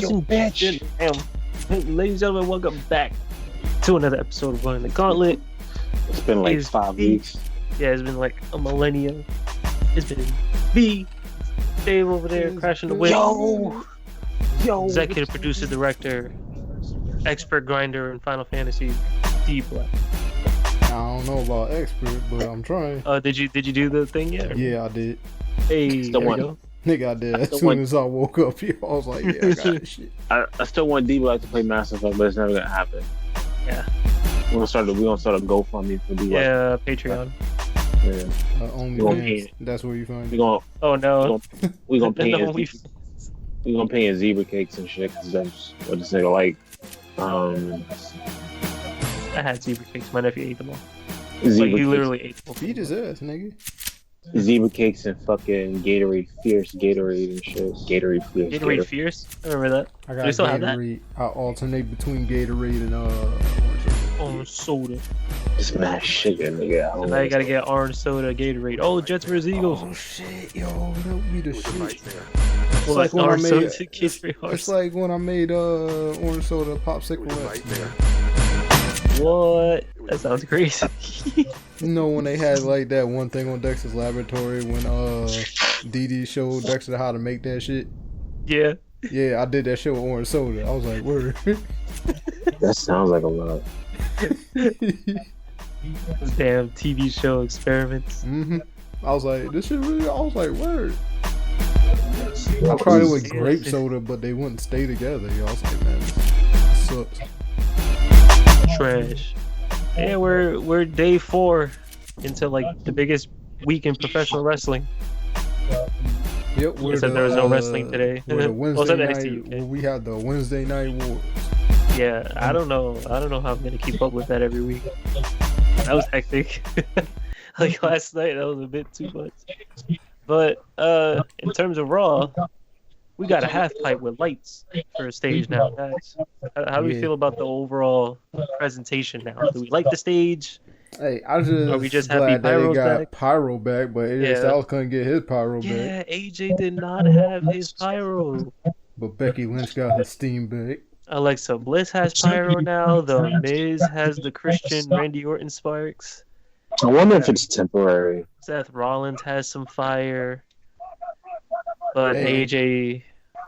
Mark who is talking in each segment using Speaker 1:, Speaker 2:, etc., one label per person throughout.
Speaker 1: Ladies and gentlemen, welcome back to another episode of Running the Gauntlet.
Speaker 2: It's been like 5 weeks.
Speaker 1: Yeah, it's been like a millennium. It's been V, Dave over there crashing the whip.
Speaker 2: Yo,
Speaker 1: executive producer, director, expert grinder in Final Fantasy, D Black.
Speaker 3: I don't know about expert, but I'm trying.
Speaker 1: Did you do the thing yet?
Speaker 3: Yeah, I did.
Speaker 1: Hey,
Speaker 2: Still
Speaker 1: there we
Speaker 2: one.
Speaker 1: go.
Speaker 3: Nigga, I did. As soon as I woke up here, I was like, yeah, I got this shit.
Speaker 2: I still want D-Black to play Mass Effect, but it's never gonna happen.
Speaker 1: Yeah.
Speaker 2: We're gonna start a GoFundMe for D-Black.
Speaker 1: Yeah, Patreon.
Speaker 2: Yeah.
Speaker 3: Only that's where you find
Speaker 2: We
Speaker 3: it.
Speaker 2: gonna
Speaker 1: Oh no.
Speaker 2: we gonna pay
Speaker 1: No,
Speaker 2: his, we gonna pay his zebra cakes and shit because that's what this nigga like.
Speaker 1: I had zebra cakes. My nephew ate them all.
Speaker 2: Zebra
Speaker 1: Like he
Speaker 2: cakes.
Speaker 1: literally ate them all.
Speaker 3: Beat his ass, nigga.
Speaker 2: Zebra cakes and fucking Gatorade, Fierce Gatorade and shit. Gatorade Fierce.
Speaker 1: Gatorade Fierce. I remember that.
Speaker 3: I
Speaker 1: Do
Speaker 3: got
Speaker 1: they still have that?
Speaker 3: Gatorade. I alternate between Gatorade and
Speaker 1: Orange soda.
Speaker 2: It's mad shit, nigga.
Speaker 1: So now you gotta get orange soda, Gatorade. Oh, Jets vs Eagles.
Speaker 3: Oh shit, yo, that would be the shit.
Speaker 1: Well,
Speaker 3: like when I
Speaker 1: orange
Speaker 3: made-
Speaker 1: soda, Gatorade, orange
Speaker 3: It's like when I made orange soda popsicle.
Speaker 1: What? That sounds crazy.
Speaker 3: You know when they had like that one thing on Dexter's Laboratory when DD showed Dexter how to make that shit?
Speaker 1: Yeah.
Speaker 3: Yeah, I did that shit with orange soda. I was like, word.
Speaker 2: That sounds like a lot.
Speaker 1: Damn TV show experiments.
Speaker 3: I was like, this shit really. I was like, word. I tried it with grape soda, but they wouldn't stay together. Yo, I was like, man, this sucks.
Speaker 1: Trash. Yeah, we're day 4 into like the biggest week in professional wrestling.
Speaker 3: Yep,
Speaker 1: Except there was no wrestling today.
Speaker 3: We're the
Speaker 1: Well,
Speaker 3: Wednesday
Speaker 1: except NXT
Speaker 3: night.
Speaker 1: UK.
Speaker 3: We had the Wednesday night war.
Speaker 1: Yeah, I don't know how I'm gonna keep up with that every week. That was hectic. Like last night, that was a bit too much. But in terms of Raw, we got a half pipe with lights for a stage now, guys. How do we feel about the overall presentation now? Do we like the stage?
Speaker 3: Hey, I
Speaker 1: Are we
Speaker 3: just
Speaker 1: just happy
Speaker 3: glad that he
Speaker 1: Pyro's
Speaker 3: got
Speaker 1: back?
Speaker 3: Pyro back, but AJ
Speaker 1: Yeah.
Speaker 3: Styles couldn't get his Pyro back.
Speaker 1: Yeah, AJ did not have his pyro.
Speaker 3: But Becky Lynch got his steam back.
Speaker 1: Alexa Bliss has pyro now. The Miz has the Christian Randy Orton sparks.
Speaker 2: I wonder if it's temporary.
Speaker 1: Seth Rollins has some fire. But
Speaker 3: Hey.
Speaker 1: AJ,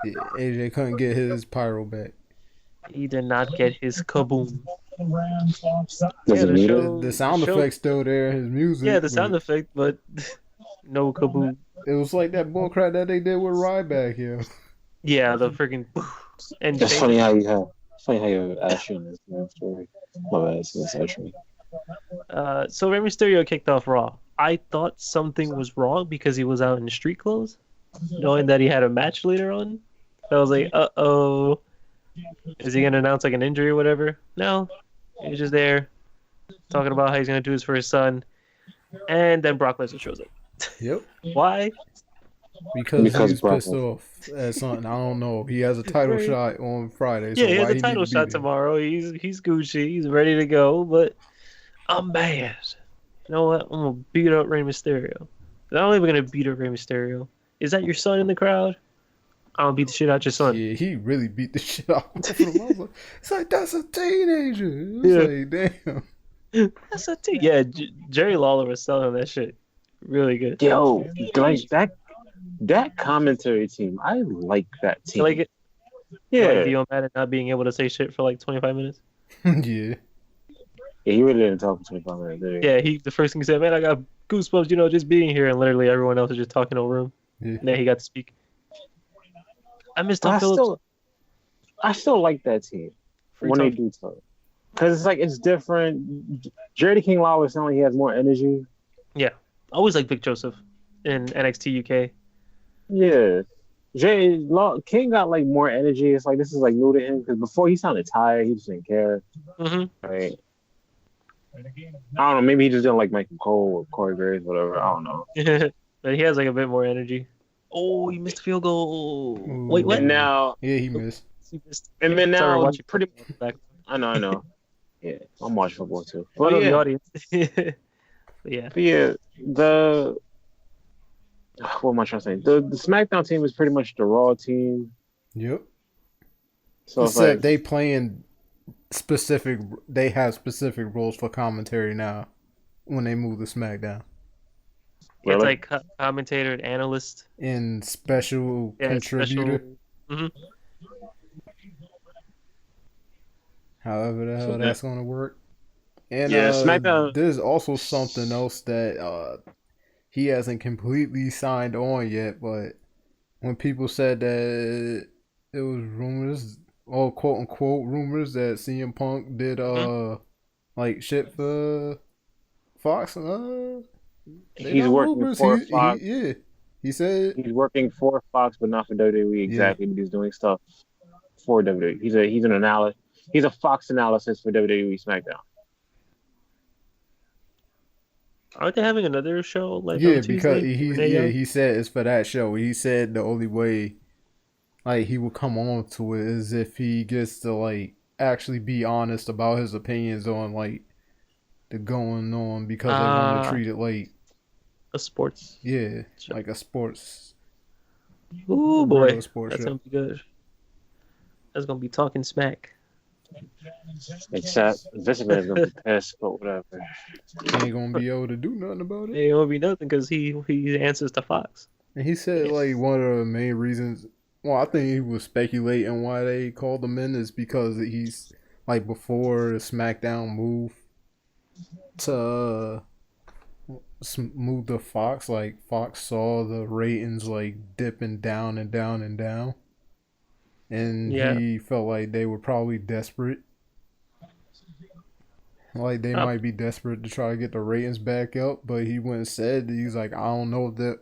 Speaker 3: Yeah, AJ couldn't get his Pyro back.
Speaker 1: he did not get his kaboom.
Speaker 2: Does
Speaker 1: Yeah,
Speaker 2: it
Speaker 1: the
Speaker 2: need
Speaker 1: show-
Speaker 2: it?
Speaker 3: The sound
Speaker 1: show-
Speaker 3: effect's still there, his music.
Speaker 1: Yeah, the
Speaker 3: but
Speaker 1: sound effect, but no kaboom.
Speaker 3: It was like that bullcrap that they did with Ryback here.
Speaker 1: Yeah, the freaking and
Speaker 2: It's funny how you have Ashley in this damn story. My bad, it's Ashley.
Speaker 1: So Rey Mysterio kicked off Raw. I thought something was wrong because he was out in street clothes, knowing that he had a match later on. I was like, uh-oh. Is he going to announce like an injury or whatever? No. He's just there talking about how he's going to do this for his son. And then Brock Lesnar shows up.
Speaker 3: Yep.
Speaker 1: Why?
Speaker 3: Because he's
Speaker 2: Brock
Speaker 3: pissed off at something. I don't know. He has a title
Speaker 1: Right.
Speaker 3: shot on Friday. So
Speaker 1: Yeah, he has
Speaker 3: why
Speaker 1: a
Speaker 3: he
Speaker 1: title
Speaker 3: need to be
Speaker 1: shot
Speaker 3: there?
Speaker 1: tomorrow. He's Gucci. He's ready to go, but I'm mad. You know what? I'm going to beat up Rey Mysterio. Not only am I going to beat up Rey Mysterio, is that your son in the crowd? I'm going to beat the shit out your son.
Speaker 3: Yeah, he really beat the shit out of him. I was like, it's like, that's a teenager. It's
Speaker 1: Yeah.
Speaker 3: like, damn.
Speaker 1: That's a team. Yeah, Jerry Lawler was selling that shit really good.
Speaker 2: Yo, like that commentary team, I like that team.
Speaker 1: You like it?
Speaker 2: yeah.
Speaker 1: Like Dio Madden not being able to say shit for like 25 minutes.
Speaker 3: Yeah.
Speaker 2: Yeah, he really didn't talk for 25 minutes. Did he?
Speaker 1: Yeah, the first thing he said, man, I got goosebumps, just being here, and literally everyone else is just talking over him.
Speaker 3: Yeah.
Speaker 1: And then he got to speak. I missed
Speaker 2: But
Speaker 1: Tom Phillips.
Speaker 2: I still like that team
Speaker 1: Free
Speaker 2: when
Speaker 1: Tom-
Speaker 2: they do talk. Because it's like, it's different. Jerry King Lawler sounds like he has more energy.
Speaker 1: I always like Vic Joseph in NXT UK.
Speaker 2: Yeah. King got like more energy. It's like, this is like new to him. Because before he sounded tired, he just didn't care.
Speaker 1: Mm-hmm.
Speaker 2: Right? I don't know. Maybe he just didn't like Michael Cole or Corey Graves, whatever. I don't know.
Speaker 1: But he has like a bit more energy. Oh, he missed a field goal.
Speaker 3: Ooh.
Speaker 1: Wait, what?
Speaker 2: And now,
Speaker 3: Yeah, he missed.
Speaker 1: He missed.
Speaker 2: and then
Speaker 1: Sorry,
Speaker 2: now,
Speaker 1: watching
Speaker 2: pretty.
Speaker 1: back.
Speaker 2: I know. Yeah, I'm watching football too.
Speaker 1: I know
Speaker 2: But
Speaker 1: the
Speaker 2: yeah,
Speaker 1: audience. But yeah.
Speaker 2: What am I trying to say? The SmackDown team is pretty much the Raw team.
Speaker 3: Yep.
Speaker 2: So it's
Speaker 3: Except
Speaker 2: like
Speaker 3: they playing specific. They have specific roles for commentary now when they move to SmackDown.
Speaker 1: It's
Speaker 2: really,
Speaker 1: like commentator and analyst.
Speaker 3: And special
Speaker 1: Yeah,
Speaker 3: contributor.
Speaker 1: special. Hmm.
Speaker 3: However the
Speaker 2: so
Speaker 3: hell that's gonna work. And
Speaker 2: yeah, SmackDown.
Speaker 3: there's also something else that he hasn't completely signed on yet, but when people said that it was rumors, or quote unquote rumors, that CM Punk did like shit for Fox, they
Speaker 2: He's
Speaker 3: not
Speaker 2: working
Speaker 3: rumors.
Speaker 2: for
Speaker 3: He
Speaker 2: Fox.
Speaker 3: yeah. He said
Speaker 2: He's working for Fox, but not for WWE
Speaker 3: yeah.
Speaker 2: exactly. But he's doing stuff for WWE. He's an analyst. He's a Fox analysis for WWE SmackDown.
Speaker 1: Aren't they having another show like
Speaker 3: Yeah,
Speaker 1: on
Speaker 3: because
Speaker 1: Tuesday? Renee Young?
Speaker 3: he said it's for that show. He said the only way like he will come on to it is if he gets to like actually be honest about his opinions on like the going on, because they want to treat it like
Speaker 1: a sports.
Speaker 3: yeah,
Speaker 1: show.
Speaker 3: like a sports.
Speaker 1: Oh boy,
Speaker 3: regular sports
Speaker 1: that's
Speaker 3: show.
Speaker 1: gonna be good. That's gonna be talking smack.
Speaker 2: Except this man's gonna be pissed, but whatever.
Speaker 3: He ain't gonna be able to do nothing about it.
Speaker 1: It won't be nothing because he answers to Fox.
Speaker 3: And he said like one of the main reasons. Well, I think he was speculating why they called him in is because he's like before the SmackDown move to move to Fox. Like Fox saw the ratings like dipping down and down and down, and
Speaker 1: Yeah.
Speaker 3: he felt like they were probably desperate. Like they might be desperate to try to get the ratings back up, but he went and said he's like, I don't know that.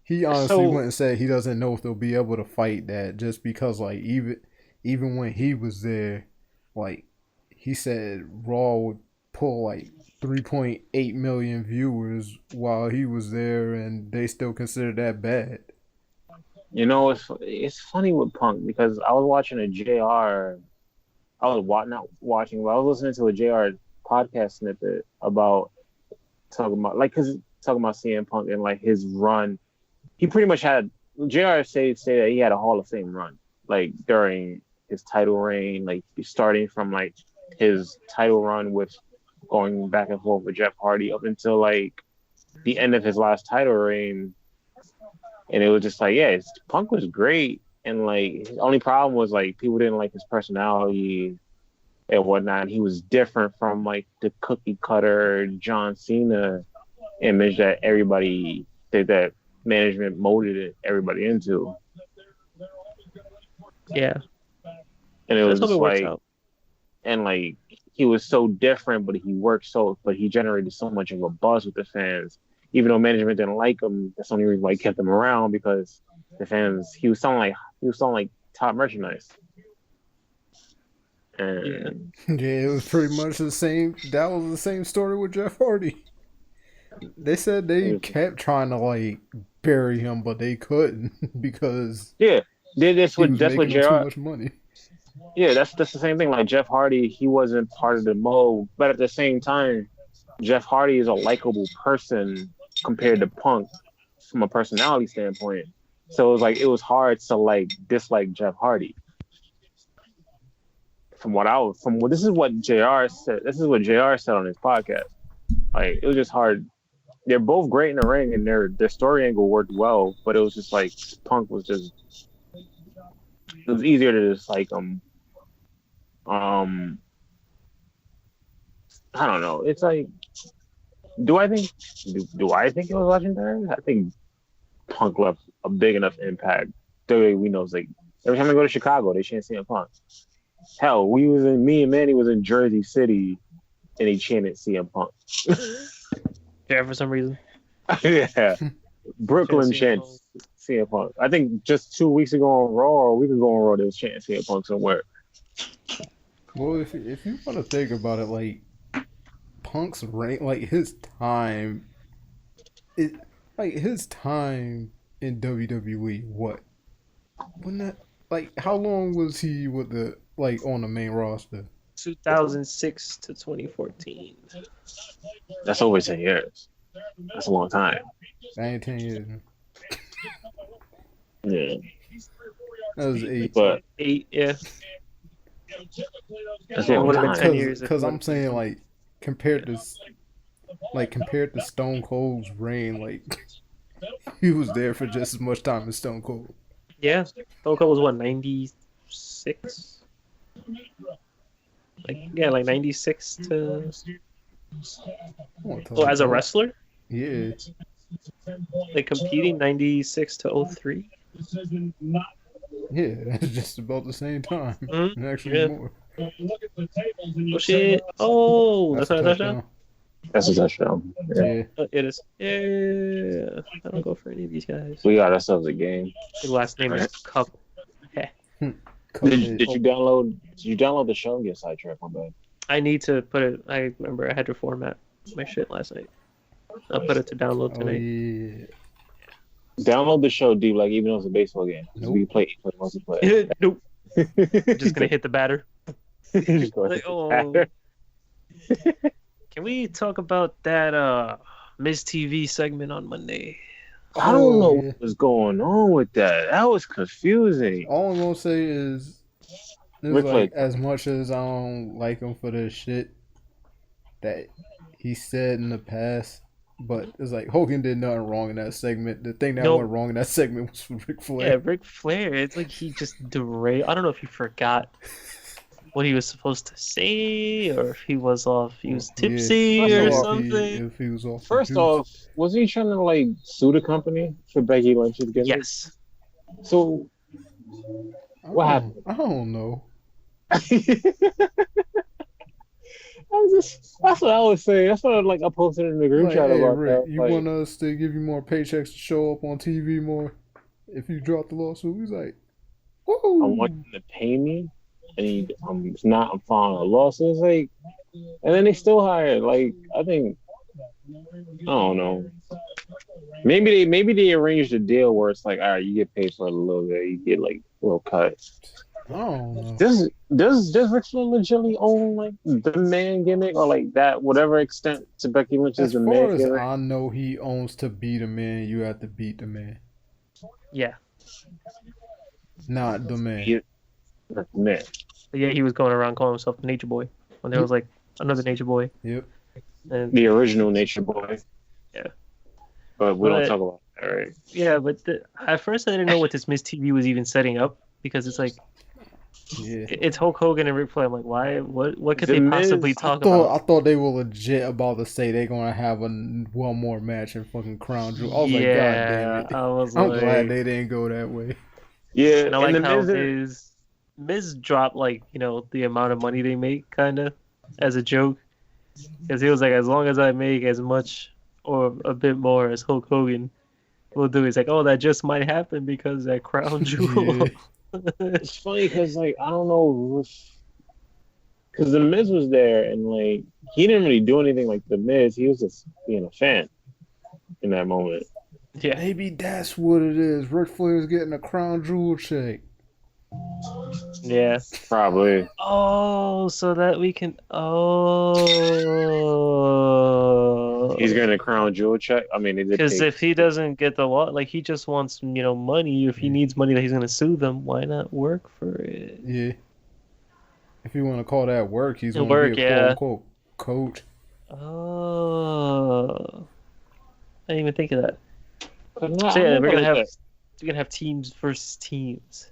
Speaker 3: He honestly went and said he doesn't know if they'll be able to fight that, just because like even when he was there, like he said Raw would pull like 3.8 million viewers while he was there, and they still consider that bad.
Speaker 2: You know, it's funny with Punk because I was watching a JR. I was not watching, but I was listening to a JR podcast snippet about talking about CM Punk and like his run. He pretty much had JR say that he had a Hall of Fame run, like during his title reign, like starting from like his title run with going back and forth with Jeff Hardy up until like the end of his last title reign. And it was just like, yeah, Punk was great, and like his only problem was like people didn't like his personality and whatnot. He was different from like the cookie cutter John Cena image that everybody that management molded everybody into.
Speaker 1: Yeah.
Speaker 2: And it was just like,
Speaker 1: out.
Speaker 2: and like he was so different, but he generated so much of a buzz with the fans. Even though management didn't like him, that's the only reason why he kept him around, because the fans, he was selling like top merchandise. And
Speaker 3: yeah, it was pretty much the same. That was the same story with Jeff Hardy. They said they kept trying to like bury him, but they couldn't because
Speaker 2: that's what JR.
Speaker 3: Too much money.
Speaker 2: Yeah, that's the same thing. Like Jeff Hardy, he wasn't part of the mold, but at the same time, Jeff Hardy is a likable person compared to Punk from a personality standpoint. So it was hard to like dislike Jeff Hardy. This is what JR said. This is what JR said on his podcast. Like it was just hard. They're both great in the ring, and their story angle worked well. But it was just like Punk was just. It was easier to dislike him. I don't know. It's like, do I think it was legendary? I think Punk left a big enough impact. We know it's like every time I go to Chicago, they chant CM Punk. Hell, me and Manny was in Jersey City, and he chanted CM Punk.
Speaker 1: Yeah, for some reason.
Speaker 2: Yeah, Brooklyn chants CM Punk. I think just 2 weeks ago on Raw, or a week ago on Raw, they was chanting CM Punk somewhere.
Speaker 3: Well, if you want to think about it, like Punk's rank, like his time in WWE, what? When that, like, how long was he with the on the main roster?
Speaker 1: 2006 to 2014.
Speaker 2: That's over 10 years. That's a long time.
Speaker 3: That ain't 10 years.
Speaker 2: Yeah.
Speaker 3: That was 8.
Speaker 2: But
Speaker 1: 8, yeah.
Speaker 2: That's a
Speaker 1: Yeah, it
Speaker 2: long
Speaker 1: would have been
Speaker 2: time.
Speaker 1: 10 years.
Speaker 3: Because I'm saying like compared to Stone Cold's reign, like he was there for just as much time as Stone Cold.
Speaker 1: Yeah, Stone Cold was what, 96? Like 96 to. Oh, as a wrestler,
Speaker 3: Yeah.
Speaker 1: like competing 96 to 03.
Speaker 3: Yeah, that's just about the same time.
Speaker 1: Mm-hmm.
Speaker 3: And actually more.
Speaker 1: Oh shit! Oh, that's not a touchdown.
Speaker 2: That's a touchdown.
Speaker 3: Yeah.
Speaker 1: It is. Yeah, I don't go for any of these guys.
Speaker 2: We got ourselves a game.
Speaker 1: His last name is Cup.
Speaker 2: Did you download? Did you download the show and get sidetracked? My bad.
Speaker 1: I need to put it. I remember I had to format my shit last night. I'll put it to download tonight.
Speaker 3: Yeah.
Speaker 2: Download the show, dude. Like even though it's a baseball game,
Speaker 3: Nope.
Speaker 2: we play multiplayer.
Speaker 1: Nope. Just gonna hit the batter.
Speaker 2: Just go
Speaker 1: Like,
Speaker 2: ahead.
Speaker 1: oh. Can we talk about that Ms. TV segment on Monday?
Speaker 2: I don't know
Speaker 3: yeah.
Speaker 2: what was going on with that. That was confusing.
Speaker 3: All I'm gonna say is
Speaker 2: Ric Flair.
Speaker 3: like as much as I don't like him for the shit that he said in the past, but it's like Hogan did nothing wrong in that segment. The thing that
Speaker 1: No.
Speaker 3: went wrong in that segment was with Ric Flair.
Speaker 1: Yeah, Ric Flair. It's like he just derailed. I don't know if he forgot what he was supposed to say, or if he was off. He was tipsy
Speaker 2: Yeah.
Speaker 1: or
Speaker 2: First off,
Speaker 1: something.
Speaker 3: If he was off.
Speaker 2: First off, was he trying to like sue the company for Becky Lynch's gimmick?
Speaker 1: Yes.
Speaker 2: So what happened?
Speaker 3: I don't know.
Speaker 2: That's what I was saying. That's what I posted in the group
Speaker 3: Like,
Speaker 2: chat
Speaker 3: hey,
Speaker 2: about
Speaker 3: Rick,
Speaker 2: that.
Speaker 3: you
Speaker 2: Like,
Speaker 3: want us to give you more paychecks to show up on TV more if you drop the lawsuit? He's like, woo!
Speaker 2: I want him to pay me, and I'm filing a lawsuit. It's like, and then they still hired. Like, I think, I don't know. Maybe they arranged a deal where it's like, all right, you get paid for a little bit, you get like a little cut.
Speaker 3: I don't know.
Speaker 2: Does Ric Flair legitimately own like the man gimmick or like that whatever extent to Becky Lynch's
Speaker 3: As
Speaker 2: the
Speaker 3: far
Speaker 2: man
Speaker 3: as
Speaker 2: gimmick?
Speaker 3: I know, he owns to beat a man. You have to beat the man,
Speaker 1: Yeah.
Speaker 3: not the man.
Speaker 2: Yeah. Not the man.
Speaker 1: But yeah, he was going around calling himself the Nature Boy when there was like another Nature Boy.
Speaker 3: Yep.
Speaker 1: And
Speaker 2: The original Nature Boy.
Speaker 1: Yeah.
Speaker 2: But we don't
Speaker 1: But-
Speaker 2: talk about that, right?
Speaker 1: yeah, but at first I didn't know what this Miss TV was even setting up because it's like
Speaker 3: Yeah.
Speaker 1: it's Hulk Hogan and Ric Flair. I'm like, why? What could
Speaker 2: The
Speaker 1: they
Speaker 2: Miz-
Speaker 1: possibly
Speaker 3: I
Speaker 1: talk about?
Speaker 3: thought they were legit about to say they're gonna have one more match in fucking Crown Jewel. I was like, God damn it!
Speaker 1: I was
Speaker 3: I'm
Speaker 1: like,
Speaker 3: glad they didn't go that way.
Speaker 2: Yeah,
Speaker 1: and I like
Speaker 2: the
Speaker 1: how
Speaker 2: Miz
Speaker 1: Miz dropped like the amount of money they make kind of as a joke because he was like, as long as I make as much or a bit more as Hulk Hogan will do. He's like, oh, that just might happen because that Crown Jewel.
Speaker 2: It's funny because like I don't know, because the Miz was there and like he didn't really do anything like the Miz. He was just being a fan in that moment.
Speaker 1: Yeah.
Speaker 3: Maybe that's what it is. Ric Flair's getting a Crown Jewel check.
Speaker 1: Yeah.
Speaker 2: Probably.
Speaker 1: Oh, so that we can. Oh.
Speaker 2: He's getting a Crown Jewel check. I mean,
Speaker 1: Because if he doesn't get the law, like he just wants, money. If he needs money that he's gonna sue them, why not work for it?
Speaker 3: Yeah. If you want to call that work, he's
Speaker 1: It'll
Speaker 3: going to
Speaker 1: work,
Speaker 3: be a
Speaker 1: yeah.
Speaker 3: quote unquote coach.
Speaker 1: Oh. I didn't even think of that.
Speaker 2: Nah,
Speaker 1: So yeah,
Speaker 2: I'm
Speaker 1: we're gonna
Speaker 2: okay
Speaker 1: have
Speaker 2: with
Speaker 1: teams versus teams.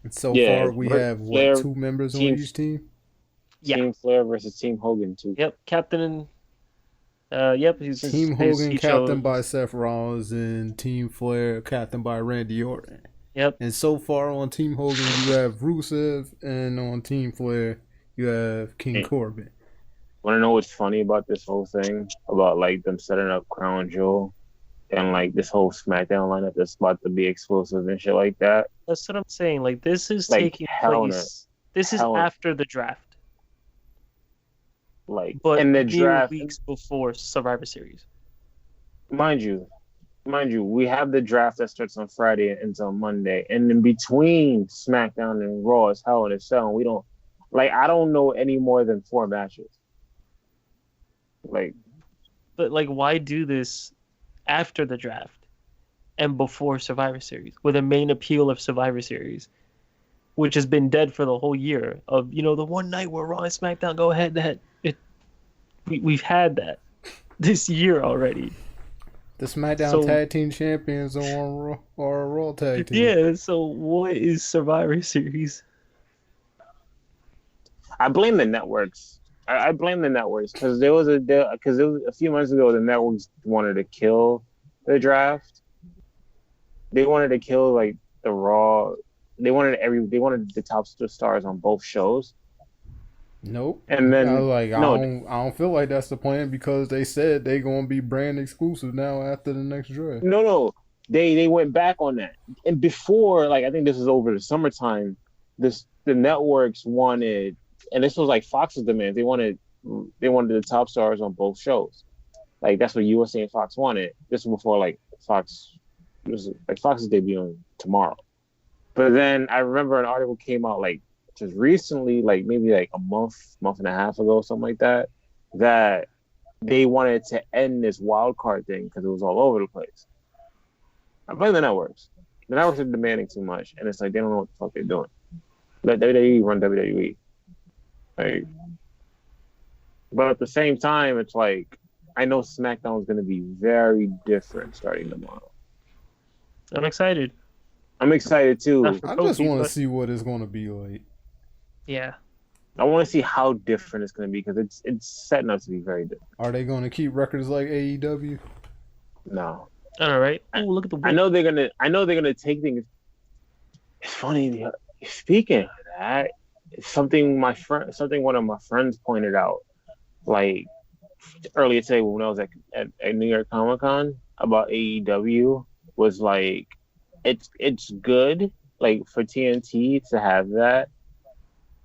Speaker 3: And so
Speaker 2: Yeah,
Speaker 3: far, we
Speaker 2: Ric
Speaker 3: have
Speaker 2: Flair,
Speaker 3: two members
Speaker 2: Team-
Speaker 3: on each team.
Speaker 2: that.
Speaker 1: Yeah.
Speaker 2: Team Flair versus Team Hogan too.
Speaker 1: Yep, Captain and yep, he's
Speaker 3: Team
Speaker 1: his-
Speaker 3: Hogan,
Speaker 1: he
Speaker 3: captain
Speaker 1: chose-
Speaker 3: by Seth Rollins, and Team Flair, captain by Randy Orton.
Speaker 1: Yep.
Speaker 3: And so far on Team Hogan, you have Rusev, and on Team Flair, you have King
Speaker 2: Hey.
Speaker 3: Corbin.
Speaker 2: Want to know what's funny about this whole thing about like them setting up Crown Jewel and like this whole SmackDown lineup that's about to be explosive and shit like that?
Speaker 1: That's what I'm saying. Like this is
Speaker 2: Like,
Speaker 1: taking
Speaker 2: hell no.
Speaker 1: place. This is
Speaker 2: Hell no.
Speaker 1: after the draft,
Speaker 2: Like
Speaker 1: but
Speaker 2: in the
Speaker 1: mere
Speaker 2: draft,
Speaker 1: weeks before Survivor Series.
Speaker 2: mind you, we have the draft that starts on Friday and ends on Monday, and in between SmackDown and Raw is Hell in a Cell. And we don't I don't know any more than 4 matches. Like,
Speaker 1: But like, why do this after the draft and before Survivor Series, with the main appeal of Survivor Series which has been dead for the whole year. Of the one night where Raw and SmackDown go head to head. We've had that this year already.
Speaker 3: The SmackDown Tag Team Champions are on Raw Tag Team.
Speaker 1: Yeah. So what is Survivor Series?
Speaker 2: I blame the networks. I blame the networks because there was a few months ago the networks wanted to kill the draft. They wanted to kill like the Raw. They wanted the top stars on both shows.
Speaker 3: Nope.
Speaker 2: And then
Speaker 3: I don't feel like that's the plan because they said they gonna be brand exclusive now after the next draft.
Speaker 2: No. They went back on that. And before, like I think this is over the summertime, the networks wanted, and this was like Fox's demand. They wanted the top stars on both shows. Like that's what USA and Fox wanted. This was before like Fox is debuting tomorrow. But then I remember an article came out like just recently, like maybe like a month and a half ago, something like that, that they wanted to end this wild card thing because it was all over the place. I blame the networks. The networks are demanding too much, and it's like they don't know what the fuck they're doing. Let WWE run WWE. Like, but at the same time, it's like I know SmackDown is going to be very different starting tomorrow.
Speaker 1: I'm excited.
Speaker 2: I'm excited too.
Speaker 3: I just want to see what it's going to be like.
Speaker 1: Yeah.
Speaker 2: I want to see how different it's going to be because it's setting up to be very different.
Speaker 3: Are they going to keep records like AEW?
Speaker 2: No.
Speaker 1: All right. Oh, look at the.
Speaker 2: I know they're gonna take things. It's funny. Speaking of that, something one of my friends pointed out, like earlier today when I was at New York Comic Con about AEW was like, it's good like for TNT to have that.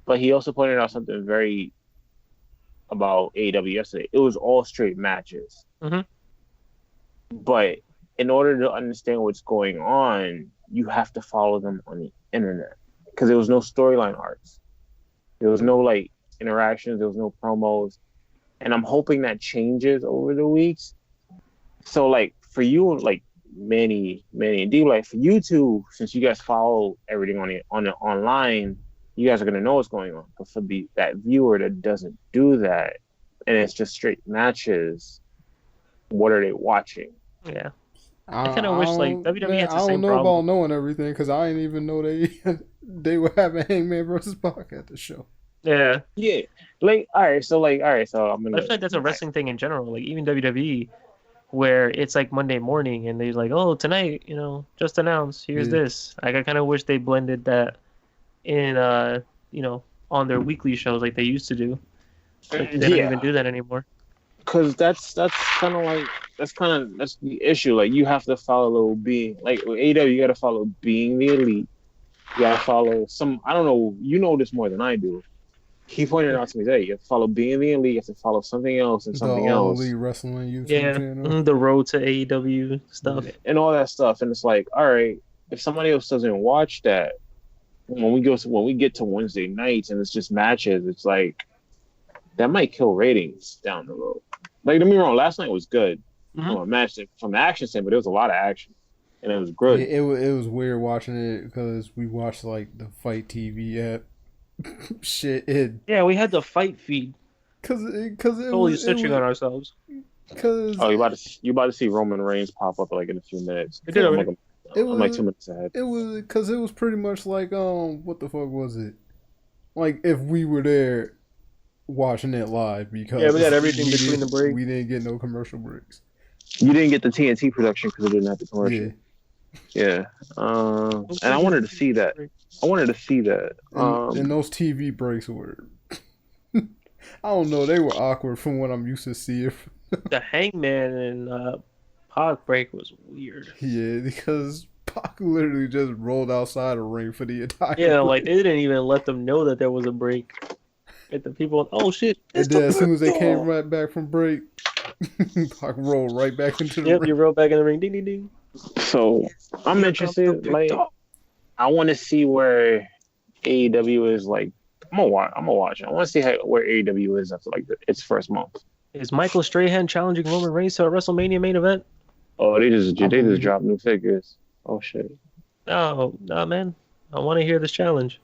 Speaker 2: But he also pointed out something very about AEW yesterday. It was all straight matches.
Speaker 1: Mm-hmm.
Speaker 2: But in order to understand what's going on, you have to follow them on the internet. Because there was no storyline arcs. There was no like interactions. There was no promos. And I'm hoping that changes over the weeks. So like for you, like Manny and D, like for you two, since you guys follow everything on the online, you guys are gonna know what's going on. But for that viewer that doesn't do that, and it's just straight matches, what are they watching?
Speaker 1: Yeah, I kind of wish like WWE had the same problem.
Speaker 3: I don't know about knowing everything because I didn't even know they were having Hangman versus Pac at the show.
Speaker 1: Yeah.
Speaker 2: Like all right, so I'm gonna.
Speaker 1: I feel like that's a wrestling thing in general. Like even WWE, where it's like Monday morning and they're like, oh, tonight, just announced, here's this. Like I kind of wish they blended that in on their weekly shows like they used to do. Like, they don't even do that anymore.
Speaker 2: Because that's the issue. Like you have to follow being like with AEW, you got to follow being the elite. You got to follow some. I don't know. You know this more than I do. He pointed out to me that you have to follow being the elite. You have to follow something else and something else.
Speaker 3: Elite Wrestling YouTube channel.
Speaker 1: The road to AEW stuff
Speaker 2: and all that stuff. And it's like, all right, if somebody else doesn't watch that, when we get to Wednesday nights and it's just matches, it's like that might kill ratings down the road. Like, don't get me wrong, last night was good from a match from the action standpoint, but there was a lot of action and it was good.
Speaker 3: It was weird watching it because we watched like the Fight TV app.
Speaker 1: We had the fight feed
Speaker 3: because it
Speaker 1: totally switching on ourselves.
Speaker 3: Because
Speaker 2: you about to see Roman Reigns pop up like in a few minutes.
Speaker 1: It did already.
Speaker 2: I'm like 2 minutes ahead.
Speaker 3: It was because it was pretty much like what the fuck was it? Like if we were there watching it live because
Speaker 1: we got everything between the breaks.
Speaker 3: We didn't get no commercial breaks.
Speaker 2: You didn't get the TNT production because it didn't have the commercial. Yeah. And I wanted to see that.
Speaker 3: And those TV breaks were. I don't know. They were awkward from what I'm used to seeing.
Speaker 1: The Hangman and Pac break was weird.
Speaker 3: Yeah, because Pac literally just rolled outside a ring for the entire
Speaker 1: break.
Speaker 3: Like
Speaker 1: they didn't even let them know that there was a break. And the people, oh shit.
Speaker 3: And then as soon as they came right back from break, Pac rolled right back into the ring.
Speaker 1: Yep, you rolled back in the ring. Ding, ding, ding.
Speaker 2: So I'm interested. Like, I want to see where AEW is. Like, I'm gonna watch. I want to see where AEW is after like its first month.
Speaker 1: Is Michael Strahan challenging Roman Reigns to a WrestleMania main event?
Speaker 2: Oh, they just dropped new figures. Oh shit.
Speaker 1: No, man. I want to hear this challenge.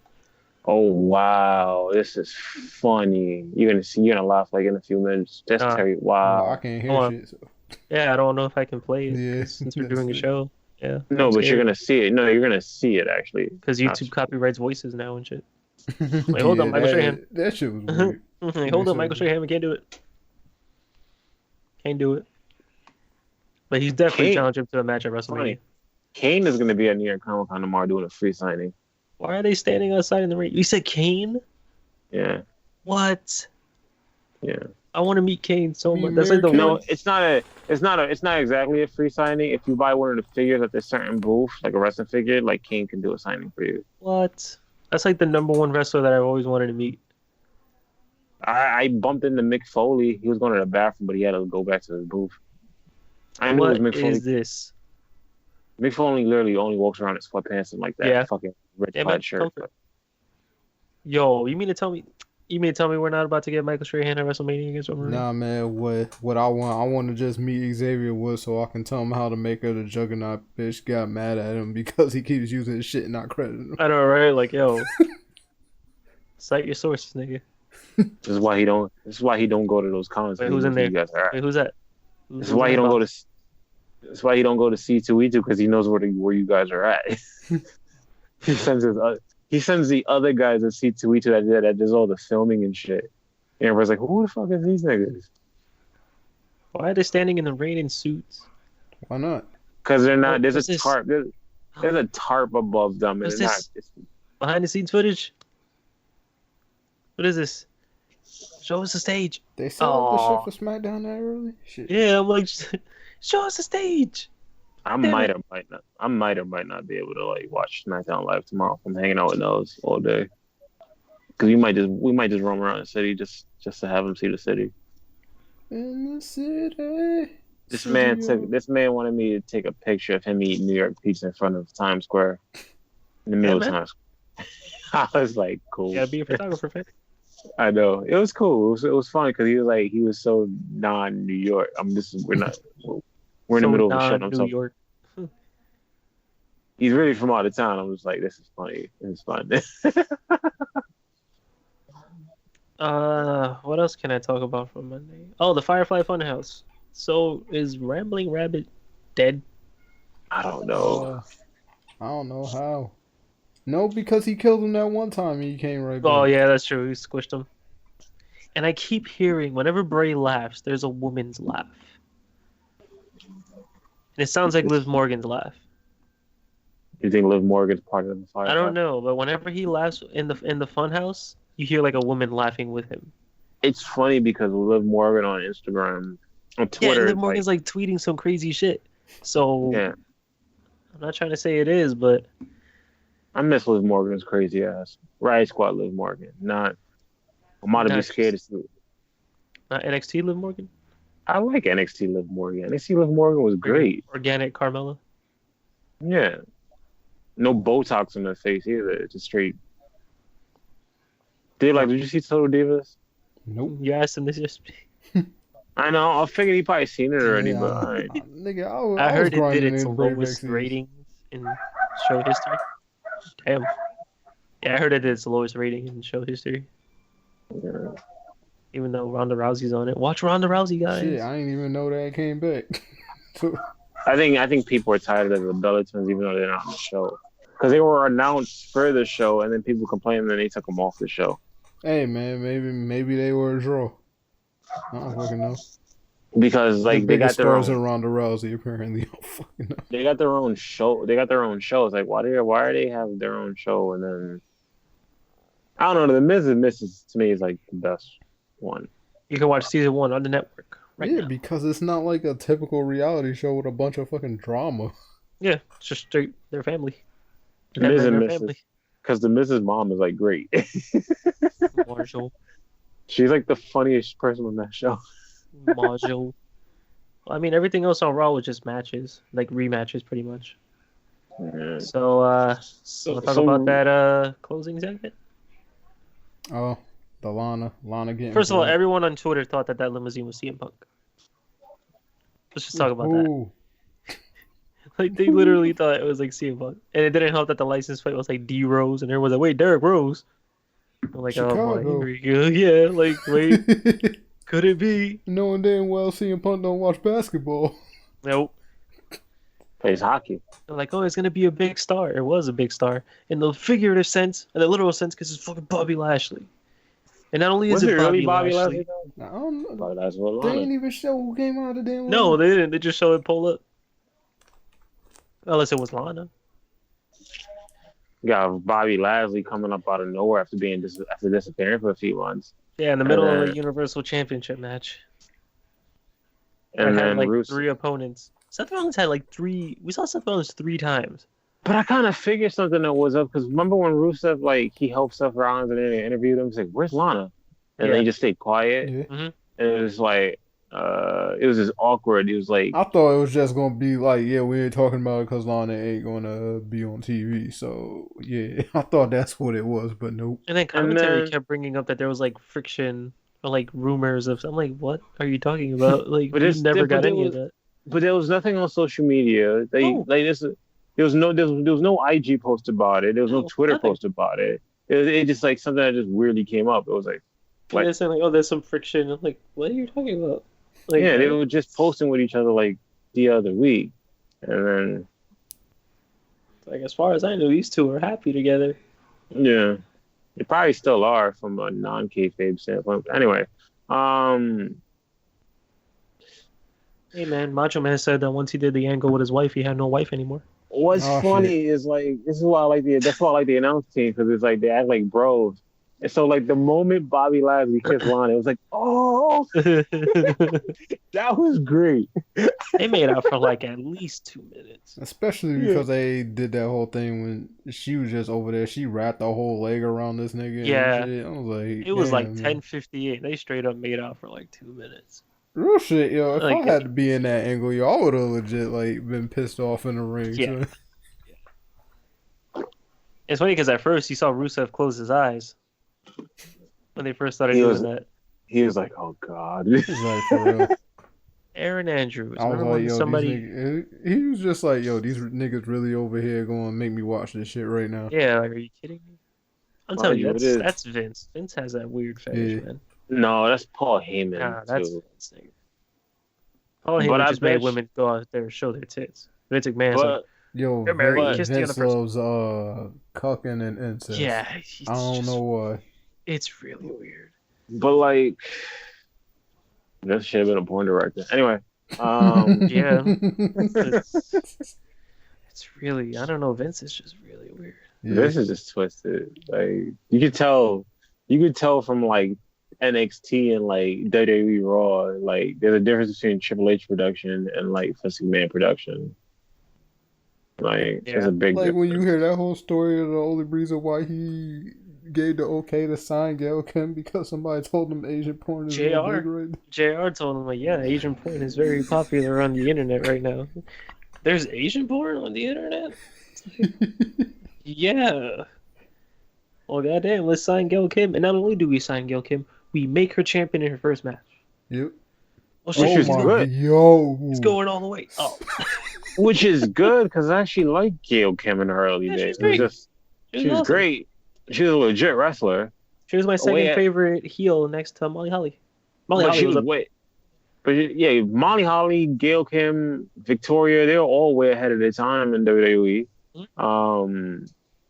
Speaker 2: Oh wow, this is funny. You're gonna laugh like in a few minutes. That's Terry.
Speaker 3: Well, I
Speaker 2: Wow.
Speaker 3: can't hear
Speaker 1: Hold on.
Speaker 3: shit. So.
Speaker 1: Yeah, I don't know if I can play it
Speaker 3: Yeah,
Speaker 1: since we're
Speaker 3: that's
Speaker 1: doing a
Speaker 3: it.
Speaker 1: show. Yeah,
Speaker 2: No,
Speaker 1: I'm
Speaker 2: but you're
Speaker 1: scared
Speaker 2: gonna see it. No, you're gonna see it actually.
Speaker 1: because YouTube copyrights voices now and shit. Wait, hold
Speaker 3: Yeah,
Speaker 1: up, Michael Strahan.
Speaker 3: that shit was weird.
Speaker 1: Hey, hold up, Michael Strahan. We can't do it. Can't do it. But he's definitely
Speaker 2: Kane,
Speaker 1: challenged him to a match at WrestleMania.
Speaker 2: funny. Kane is gonna be at New York Comic Con tomorrow doing a free signing.
Speaker 1: Why are they standing outside in the ring? You said Kane?
Speaker 2: Yeah,
Speaker 1: What?
Speaker 2: yeah.
Speaker 1: I want to meet Kane so
Speaker 3: Meet
Speaker 1: much. That's like the
Speaker 3: Kane.
Speaker 2: No,
Speaker 1: one.
Speaker 2: it's not exactly a free signing. If you buy one of the figures at this certain booth, like a wrestling figure, like Kane can do a signing for you.
Speaker 1: What? That's like the number one wrestler that I've always wanted to meet.
Speaker 2: I bumped into Mick Foley. He was going to the bathroom, but he had to go back to his booth. I knew
Speaker 1: What
Speaker 2: it was Mick Foley.
Speaker 1: is this?
Speaker 2: Mick Foley literally only walks around in sweatpants and like that
Speaker 1: Yeah.
Speaker 2: fucking red
Speaker 1: Yeah,
Speaker 2: plaid
Speaker 1: man,
Speaker 2: shirt.
Speaker 1: comfort. Yo, you mean to tell me? You mean to tell me we're not about to get Michael Strahan at WrestleMania against Roman Reigns?
Speaker 3: Nah, man. What I want to just meet Xavier Woods so I can tell him how to make her the Juggernaut. Bitch got mad at him because he keeps using his shit and not crediting him.
Speaker 1: I know, right? Like, yo, cite your sources, nigga.
Speaker 2: This is why he don't. This is why he don't go to those cons.
Speaker 1: Wait, who's in there?
Speaker 2: You guys are at.
Speaker 1: Wait, who's that?
Speaker 2: This is why he don't go to. That's why he don't go to C2E2 because he knows where you guys are at. he sends the other guys at C2E2 that does all the filming and shit. And everybody's like, who the fuck is these niggas?
Speaker 1: Why are they standing in the rain in suits?
Speaker 3: Why not?
Speaker 2: Because they're not.
Speaker 1: Oh,
Speaker 2: There's
Speaker 1: what's
Speaker 2: a
Speaker 1: this?
Speaker 2: tarp. There's a tarp above them. And
Speaker 1: What's
Speaker 2: they're
Speaker 1: this?
Speaker 2: not.
Speaker 1: Behind the scenes footage? What is this? Show us the stage.
Speaker 3: They set up the
Speaker 1: Aw.
Speaker 3: shit for SmackDown that early? Shit.
Speaker 1: Yeah, I'm like, show us the stage.
Speaker 2: I might or might not be able to like watch SmackDown live tomorrow. I'm hanging out with those all day. Because we might just roam around the city just to have them see the city.
Speaker 3: In the city.
Speaker 2: This man wanted me to take a picture of him eating New York pizza in front of Times Square in the middle of
Speaker 1: man.
Speaker 2: Times Square. I was like, cool.
Speaker 1: You gotta be a photographer, man.
Speaker 2: I know it was cool. It was funny because he was so non-New York. We're in the middle of a show.
Speaker 1: New York.
Speaker 2: He's really from out of town. I'm just like, this is funny. This is fun.
Speaker 1: What else can I talk about from Monday? Oh, the Firefly Funhouse. So is Rambling Rabbit dead?
Speaker 2: I don't know.
Speaker 3: I don't know how. No, because he killed him that one time and he came right back.
Speaker 1: Oh yeah, that's true. He squished him. And I keep hearing whenever Bray laughs, there's a woman's laugh. And it sounds like Liv Morgan's laugh.
Speaker 2: You think Liv Morgan's part of the Firefly?
Speaker 1: I don't know, but whenever he laughs in the Funhouse, you hear like a woman laughing with him.
Speaker 2: It's funny because Liv Morgan on Instagram, on Twitter,
Speaker 1: Yeah, Liv Morgan's like tweeting some crazy shit. So
Speaker 2: yeah,
Speaker 1: I'm not trying to say it is, but
Speaker 2: I miss Liv Morgan's crazy ass. Riot Squad Liv Morgan. I'm about to be scared to see.
Speaker 1: not NXT Liv Morgan.
Speaker 2: I like NXT Liv Morgan. NXT Liv Morgan was great.
Speaker 1: Organic Carmella.
Speaker 2: Yeah. No Botox in her face either. Just straight. Did you see Total Divas?
Speaker 3: Nope.
Speaker 1: You asked him this yesterday.
Speaker 2: I know. I figured he probably seen it already,
Speaker 3: Yeah,
Speaker 2: but all right.
Speaker 3: Nigga,
Speaker 1: I heard
Speaker 3: was
Speaker 1: it did
Speaker 3: grinding
Speaker 1: its
Speaker 3: in Brave
Speaker 1: lowest
Speaker 3: Exes.
Speaker 1: rating in show history. Damn. Yeah, I heard it did its lowest rating in show history.
Speaker 2: Yeah.
Speaker 1: Even though Ronda Rousey's on it. Watch Ronda Rousey, guys.
Speaker 3: Shit, I didn't even know that it came back. So,
Speaker 2: I think people are tired of the Bella Twins, even though they're not on the show, because they were announced for the show, and then people complained, and then they took them off the show.
Speaker 3: hey man, maybe they were a draw. I don't fucking know.
Speaker 2: Because
Speaker 3: The
Speaker 2: they got
Speaker 3: biggest
Speaker 2: their
Speaker 3: stars
Speaker 2: own,
Speaker 3: in Ronda Rousey apparently. I don't fucking know.
Speaker 2: they got their own show. They got their own shows. Like why are they have their own show? And then I don't know. The Miz and Mrs. to me is like the best one.
Speaker 1: You can watch season 1 on the network right
Speaker 3: Yeah,
Speaker 1: now.
Speaker 3: because it's not like a typical reality show with a bunch of fucking drama.
Speaker 1: Yeah, it's just straight their family.
Speaker 2: Miz and
Speaker 1: Their
Speaker 2: Mrs. Because the Mrs. Mom is like great.
Speaker 1: Marshall.
Speaker 2: She's like the funniest person on that show.
Speaker 1: Marshall. I mean, everything else on Raw was just matches, like rematches, pretty much.
Speaker 2: Yeah.
Speaker 1: So, we'll talk about that closing segment.
Speaker 3: Oh, the Lana getting.
Speaker 1: First of all,
Speaker 3: pulled.
Speaker 1: everyone on Twitter thought that limousine was CM Punk. Let's just talk about that.
Speaker 3: Ooh.
Speaker 1: Like, they literally thought it was like CM Punk. And it didn't help that the license plate was like D Rose, and everyone was like, wait, Derek Rose. I'm like, oh boy,
Speaker 3: Chicago.
Speaker 1: here we go. Yeah, like, wait, could it be?
Speaker 3: Knowing damn well CM Punk don't watch basketball.
Speaker 1: Nope.
Speaker 2: Plays hockey.
Speaker 1: They're like, oh, it's gonna be a big star. It was a big star in the figurative sense and the literal sense because it's fucking Bobby Lashley. And not only is
Speaker 2: Was
Speaker 1: it
Speaker 2: it really
Speaker 1: Bobby
Speaker 2: Bobby
Speaker 1: Lashley,
Speaker 2: Lashley?
Speaker 3: I don't know.
Speaker 2: Bobby Lashley was
Speaker 3: They
Speaker 2: Lana.
Speaker 3: ain't even show who came out of the damn.
Speaker 1: no, they didn't. They just showed it pull up. Unless it was Lana.
Speaker 2: You got Bobby Lashley coming up out of nowhere after after disappearing for a few months,
Speaker 1: Yeah, in the middle of a Universal Championship match.
Speaker 2: and
Speaker 1: I
Speaker 2: then
Speaker 1: had like
Speaker 2: Rusev.
Speaker 1: 3 opponents. Seth Rollins had like 3. We saw Seth Rollins 3 times.
Speaker 2: But I kind of figured something that was up because remember when Rusev he helped Seth Rollins and then they interviewed him. He's like, "Where's Lana?" And then he just stayed quiet.
Speaker 3: Yeah.
Speaker 1: Mm-hmm.
Speaker 2: And it was like, it was just awkward. He was like,
Speaker 3: I thought it was just gonna be like, yeah, we ain't talking about it because Lana ain't gonna be on TV. So yeah, I thought that's what it was, but nope.
Speaker 1: And then commentary kept bringing up that there was like friction or like rumors of. I'm like, what are you talking about? Like,
Speaker 2: But
Speaker 1: we
Speaker 2: it's-
Speaker 1: never
Speaker 2: but
Speaker 1: got
Speaker 2: there
Speaker 1: any of
Speaker 2: was-
Speaker 1: that.
Speaker 2: but there was nothing on social media. There was no IG post about it. There was no Twitter
Speaker 1: nothing.
Speaker 2: post about it. It just like something that just weirdly came up. It was like,
Speaker 1: Like, they're saying like, oh, there's some friction. I'm like, what are you talking about? Like,
Speaker 2: yeah, they were just posting with each other like the other week, and then
Speaker 1: like as far as I know, these two are happy together.
Speaker 2: yeah, they probably still are from a non-kayfabe standpoint. Anyway,
Speaker 1: Hey man, Macho Man said that once he did the angle with his wife, he had no wife anymore.
Speaker 2: what's
Speaker 3: Oh,
Speaker 2: funny is like this is why I like that's why I like the announce team because it's like they act like bros. And so like the moment Bobby Lashley kissed Lana, it was like, oh, that was great.
Speaker 1: They made out for like at least 2 minutes.
Speaker 3: Especially because they did that whole thing when she was just over there. She wrapped the whole leg around this nigga.
Speaker 1: Yeah.
Speaker 3: And shit. I was like,
Speaker 1: It was like
Speaker 3: damn, man.
Speaker 1: 10:58. They straight up made out for like 2 minutes.
Speaker 3: Real shit, yo. If
Speaker 1: Like,
Speaker 3: I had to be in that angle, yo, I would have legit like been pissed off in the ring.
Speaker 1: Yeah.
Speaker 3: So.
Speaker 1: It's funny because at first you saw Rusev close his eyes when they first started
Speaker 2: He
Speaker 1: doing
Speaker 2: was-
Speaker 1: that.
Speaker 2: He was like, oh god.
Speaker 3: It's like for real.
Speaker 1: Aaron Andrews.
Speaker 3: I was
Speaker 1: Remember
Speaker 3: like,
Speaker 1: when
Speaker 3: yo,
Speaker 1: somebody?
Speaker 3: these niggas, he was just like, yo, these niggas really over here going to make me watch this shit right now.
Speaker 1: Yeah, like, are you kidding me? I'm
Speaker 2: Mind
Speaker 1: telling
Speaker 2: you,
Speaker 1: you,
Speaker 2: it is.
Speaker 1: that's Vince. Vince has that weird fetish,
Speaker 3: Yeah.
Speaker 1: man.
Speaker 2: No, that's Paul Heyman
Speaker 1: Nah, that's
Speaker 2: too.
Speaker 1: Vince. Nigga. Paul
Speaker 2: But
Speaker 1: Heyman
Speaker 2: I
Speaker 1: just made
Speaker 2: bet
Speaker 1: women go out there and show their tits. Vince McMahon's like,
Speaker 2: But
Speaker 3: Yo,
Speaker 1: They're married.
Speaker 3: Vince,
Speaker 1: Kiss the other
Speaker 3: Vince
Speaker 1: person.
Speaker 3: loves cucking and incest.
Speaker 1: yeah,
Speaker 3: I don't know why.
Speaker 1: It's really weird.
Speaker 2: like that should have been a porn director. Anyway,
Speaker 1: Yeah, it's really. I don't know. Vince is just really weird.
Speaker 3: Yeah.
Speaker 2: this is just twisted. Like you could tell from like NXT and like WWE Raw, like there's a difference between Triple H production and like Vince McMahon production. Like there's
Speaker 1: Yeah.
Speaker 2: a big
Speaker 3: Like when you
Speaker 2: difference.
Speaker 3: hear that whole story of the only reason why he gave the okay to sign Gail Kim because somebody told him Asian porn is real
Speaker 1: JR.
Speaker 3: big right now.
Speaker 1: JR told him like, yeah, Asian porn is very popular on the internet right now. There's Asian porn on the internet? Yeah. Well, goddamn, let's sign Gail Kim. And not only do we sign Gail Kim, we make her champion in her first match.
Speaker 3: Yep.
Speaker 1: Well,
Speaker 2: Which is
Speaker 1: she's
Speaker 2: good.
Speaker 3: Yo.
Speaker 1: It's going all the way up.
Speaker 2: Which is good because I actually like Gail Kim in her early
Speaker 1: Yeah,
Speaker 2: days.
Speaker 1: she's great.
Speaker 2: She was
Speaker 1: awesome.
Speaker 2: great. She was a legit wrestler.
Speaker 1: She was my second
Speaker 2: yeah.
Speaker 1: favorite heel next to Molly Holly. Molly
Speaker 2: But
Speaker 1: Holly
Speaker 2: she
Speaker 1: was
Speaker 2: was
Speaker 1: up.
Speaker 2: way. But yeah, Molly Holly, Gail Kim, Victoria, they were all way ahead of their time in WWE.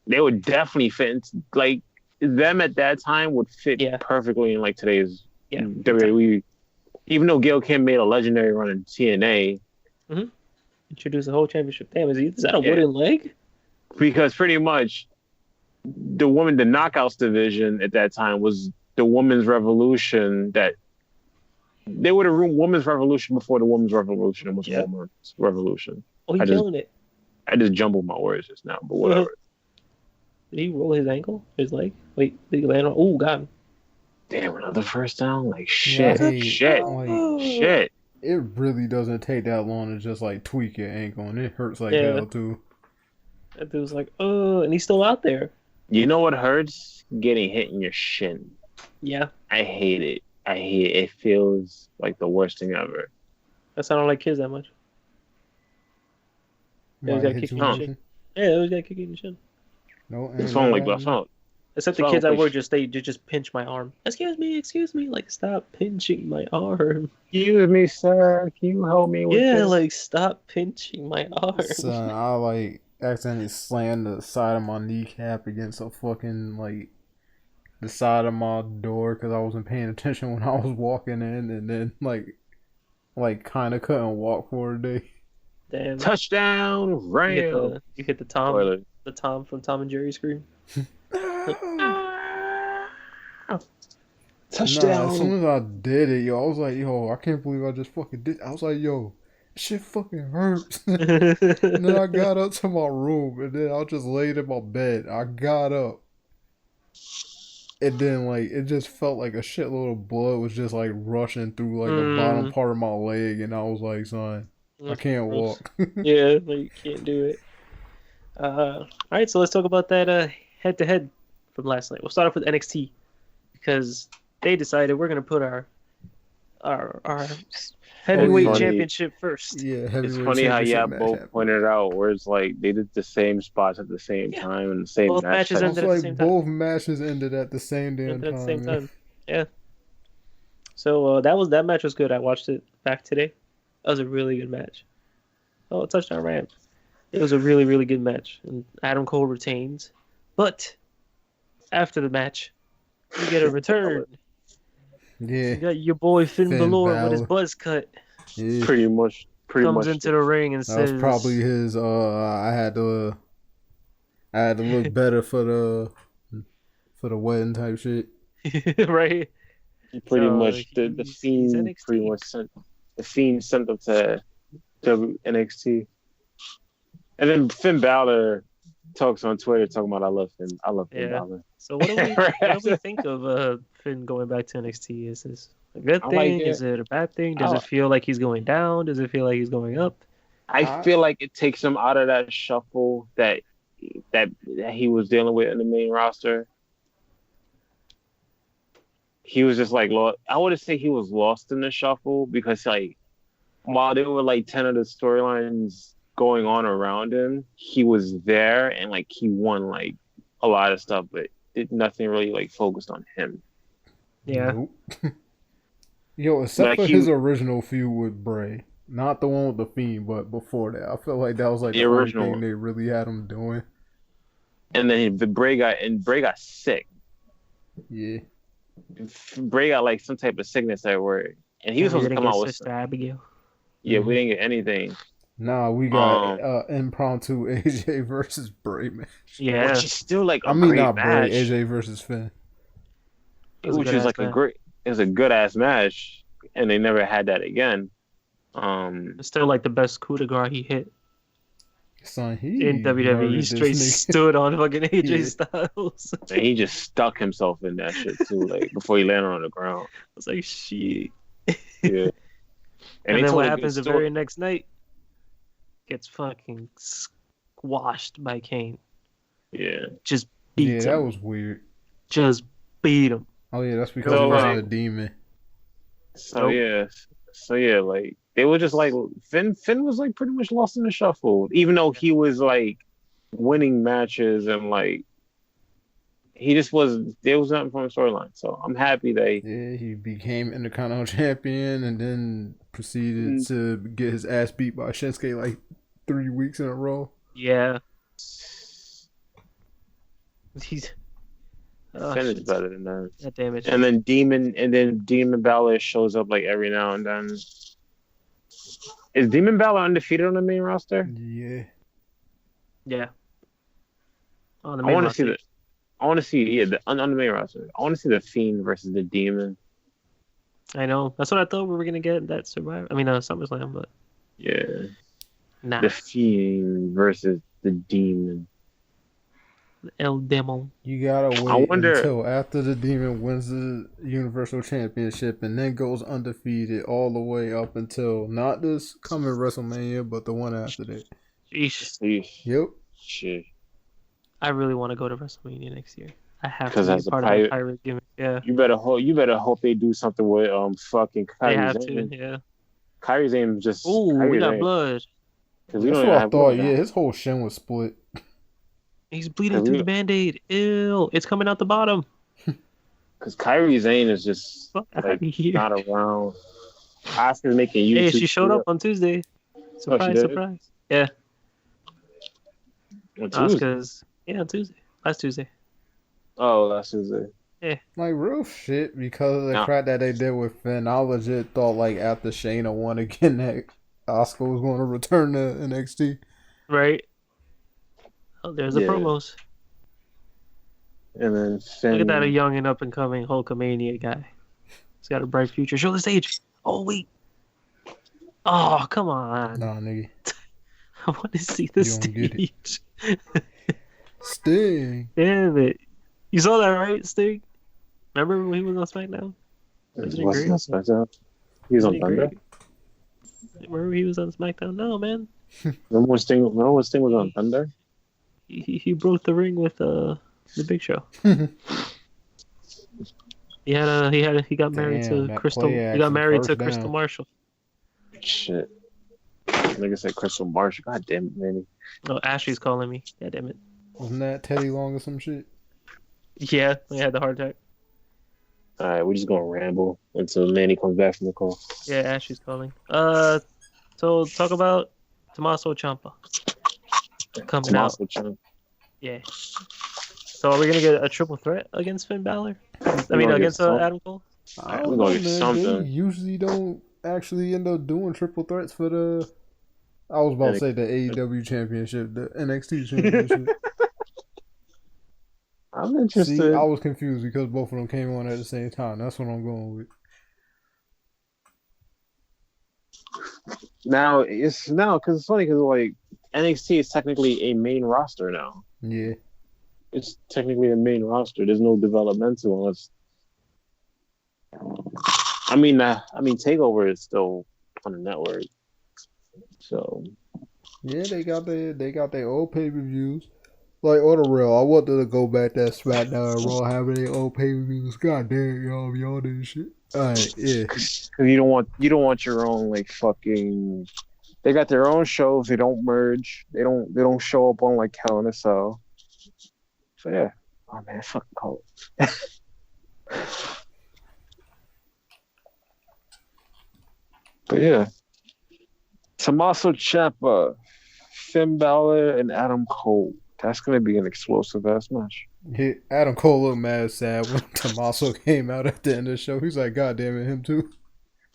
Speaker 2: They would definitely fit into, like them at that time would fit
Speaker 1: Yeah.
Speaker 2: perfectly in like today's
Speaker 1: Yeah.
Speaker 2: WWE. Even though Gail Kim made a legendary run in TNA,
Speaker 1: Introduced the whole championship. Damn, is that a
Speaker 2: Yeah.
Speaker 1: wooden leg?
Speaker 2: because pretty much the knockouts division at that time was the women's revolution that they were the women's revolution before the women's revolution was
Speaker 1: Yeah.
Speaker 2: the women's revolution.
Speaker 1: Oh, he's
Speaker 2: I just-
Speaker 1: killing it.
Speaker 2: I just jumbled my words just now, but whatever.
Speaker 1: Did he roll his ankle? His leg? Wait, did he land on? Oh, got him.
Speaker 2: Damn, another first down? Like
Speaker 3: Yeah,
Speaker 2: shit,
Speaker 3: I hate-
Speaker 2: shit,
Speaker 3: like,
Speaker 2: shit.
Speaker 3: it really doesn't take that long to just like tweak your ankle, and it hurts like
Speaker 1: Yeah.
Speaker 3: hell too.
Speaker 1: That dude was like, oh, and he's still out there.
Speaker 2: You know what hurts? Getting hit in your shin.
Speaker 1: Yeah,
Speaker 2: I hate it. I hate it. It feels like the worst thing ever.
Speaker 1: that's I don't like kids that much. Yeah, he's
Speaker 3: Might
Speaker 1: got
Speaker 3: hit
Speaker 1: kicked
Speaker 3: you
Speaker 1: in the
Speaker 3: with
Speaker 1: shin.
Speaker 3: something.
Speaker 1: Yeah, those got kicked in the shin.
Speaker 3: No,
Speaker 2: It's
Speaker 3: ain't
Speaker 2: something like
Speaker 3: that
Speaker 2: that.
Speaker 1: Except the kids at work just pinch my arm. Excuse me. Like, stop pinching my arm.
Speaker 2: Excuse me, sir. Can you help me with this?
Speaker 1: Like, stop pinching my arm.
Speaker 3: Son, I like accidentally slammed the side of my kneecap against a fucking like the side of my door because I wasn't paying attention when I was walking in, and then like kind of couldn't walk for a day.
Speaker 1: Damn.
Speaker 2: Touchdown, ram.
Speaker 1: You hit the Tom from Tom and Jerry scream.
Speaker 2: Touchdown.
Speaker 3: Nah, as soon as I did it, I was like, I can't believe I just fucking did. I was like, shit fucking hurts. And then I got up to my room, and then I just laid in my bed. I got up, and then like it just felt like a shitload of blood was just like rushing through like the bottom part of my leg, and I was like, son, I can't walk.
Speaker 1: Yeah, like you can't do it. All right, so let's talk about that head-to-head from last night. We'll start off with NXT because they decided we're gonna put our heavyweight championship first.
Speaker 3: Yeah,
Speaker 2: it's funny how both pointed out where it's like they did the same spots at the same time and the same
Speaker 1: both matches ended at the same time.
Speaker 3: Both matches ended at the same damn time.
Speaker 1: At the same time. Yeah. So that match was good. I watched it back today. That was a really good match. Oh, touchdown ram. It was a really, really good match. And Adam Cole retains. But after the match, you get a return.
Speaker 3: Yeah.
Speaker 1: You got your boy Finn Balor with his buzz cut.
Speaker 2: Yeah. Pretty much.
Speaker 1: Comes into the ring and says...
Speaker 3: That was probably his, I had to look better for the wedding type shit.
Speaker 1: Right?
Speaker 2: Pretty much the Fiend pretty much sent them to NXT. And then Finn Balor talks on Twitter talking about I love Finn Balor.
Speaker 1: So what do we think of Finn going back to NXT? Is this a good thing? Is it a bad thing? Does it feel like he's going down? Does it feel like he's going up?
Speaker 2: I feel like it takes him out of that shuffle that he was dealing with in the main roster. He was just like lost. I wouldn't say he was lost in the shuffle because like while there were like 10 of the storylines going on around him, he was there and like he won like a lot of stuff, but nothing really like focused on him.
Speaker 1: Yeah.
Speaker 3: Nope. Except for his original feud with Bray, not the one with the Fiend, but before that, I feel like that was like the original thing they really had him doing.
Speaker 2: And then Bray got sick.
Speaker 3: Yeah.
Speaker 2: Bray got like some type of sickness everywhere, and he was supposed to come out with
Speaker 1: Sister Abigail.
Speaker 2: Yeah, we didn't get anything.
Speaker 3: Nah, we got impromptu AJ versus Bray match.
Speaker 1: Yeah,
Speaker 2: which is still like
Speaker 3: not
Speaker 2: match.
Speaker 3: Bray, AJ versus Finn.
Speaker 2: Which is like it was a good ass match, and they never had that again.
Speaker 1: It's still like the best coup de grace he hit.
Speaker 3: Son,
Speaker 1: in WWE, he straight stood on fucking AJ Styles.
Speaker 2: And he just stuck himself in that shit too, like before he landed on the ground.
Speaker 1: I was like, shit.
Speaker 2: Yeah.
Speaker 1: And then what happens the very next night? Gets fucking squashed by Kane.
Speaker 2: Yeah.
Speaker 1: Just beat him.
Speaker 3: Yeah, that was weird.
Speaker 1: Just beat him.
Speaker 3: Oh yeah, that's because he wasn't a demon.
Speaker 2: So yeah, like they were just like Finn was like pretty much lost in the shuffle, even though he was like winning matches and like there was nothing from the storyline. So I'm happy
Speaker 3: he became Intercontinental Champion and then proceeded to get his ass beat by Shinsuke like 3 weeks in a row.
Speaker 1: Yeah.
Speaker 2: Finn is better than that.
Speaker 1: That damage.
Speaker 2: And then Demon Balor shows up like every now and then. Is Demon Balor undefeated on the main roster?
Speaker 3: Yeah.
Speaker 1: Yeah.
Speaker 2: On the main roster. I want to see on the main roster. I want to see the Fiend versus the Demon.
Speaker 1: I know. That's what I thought we were gonna get that Survivor. I mean, SummerSlam, but
Speaker 2: yeah.
Speaker 1: Nah.
Speaker 2: The Fiend versus the Demon.
Speaker 1: El Demon.
Speaker 3: You gotta wait until after the Demon wins the Universal Championship and then goes undefeated all the way up until not this coming WrestleMania, but the one after that.
Speaker 1: Sheesh.
Speaker 3: Yep.
Speaker 2: Shit.
Speaker 1: I really want to go to WrestleMania next year. I have
Speaker 2: to
Speaker 1: be part of the pirate gimmick. Yeah.
Speaker 2: You better hope they do something with fucking Kyrie.
Speaker 1: They have to. Yeah.
Speaker 2: Kyrie's name just.
Speaker 1: Ooh, we got blood.
Speaker 3: That's what I thought. Yeah, his whole shin was split.
Speaker 1: He's bleeding through the Band-Aid. Ew, it's coming out the bottom.
Speaker 2: Because Kyrie Zane is just like not around. Oscar's making YouTube.
Speaker 1: Hey, she showed up on Tuesday. Surprise, surprise. Yeah.
Speaker 2: On Tuesday?
Speaker 1: On Tuesday. Last Tuesday.
Speaker 2: Oh, last Tuesday.
Speaker 1: Yeah.
Speaker 3: Like real shit because of the crap that they did with Finn. I legit thought like after Shayna won again that Oscar was going to return to NXT.
Speaker 1: Right. Oh, there's the promos.
Speaker 2: And then Finn.
Speaker 1: Look at that, a young and up and coming Hulkamania guy. He's got a bright future. Show the stage. Oh wait. Oh, come on.
Speaker 3: Nah, nigga.
Speaker 1: I want to see the stage.
Speaker 3: Sting.
Speaker 1: Damn it. You saw that, right, Sting? Remember when he was on SmackDown?
Speaker 2: Was he on SmackDown? He was on Thunder?
Speaker 1: Remember he was on SmackDown? No, man.
Speaker 2: Remember when Sting was on Thunder?
Speaker 1: He broke the ring with the Big Show. He got married to Crystal. He got married to Crystal Marshall.
Speaker 2: Shit. Nigga said Crystal Marshall. God damn it, Manny.
Speaker 1: Oh, Ashley's calling me. God damn it.
Speaker 3: Wasn't that Teddy Long or some shit?
Speaker 1: Yeah, he had the heart attack.
Speaker 2: Alright, we're just gonna ramble until Manny comes back from the call.
Speaker 1: Yeah, Ashley's calling. So talk about Tommaso Ciampa coming out.
Speaker 2: Ciampa.
Speaker 1: Yeah. So are we gonna get a triple threat against Finn Balor? Against Adam Cole?
Speaker 3: I don't know, man. They usually don't actually end up doing triple threats for the. I was about to say the AEW championship, the NXT championship.
Speaker 2: I'm interested.
Speaker 3: See, I was confused because both of them came on at the same time. That's what I'm going with.
Speaker 2: Now because it's funny because like NXT is technically a main roster now.
Speaker 3: Yeah,
Speaker 2: it's technically a main roster. There's no developmental unless. I mean, Takeover is still on the network, so.
Speaker 3: Yeah, they got their old pay-per-views. Like on the real, I wanted to go back to SmackDown and Raw having their old pay-per-views. God damn, y'all did shit. Alright, yeah.
Speaker 2: Because you don't want your own like fucking. They got their own shows. They don't merge. They don't show up on like Hell in a Cell. So yeah. Oh man, fucking call it. But yeah, Tommaso Ciampa, Finn Balor, and Adam Cole. That's gonna be an explosive ass match.
Speaker 3: Yeah, Adam Cole looked mad sad when Tommaso came out at the end of the show. He's like, God damn it, him too.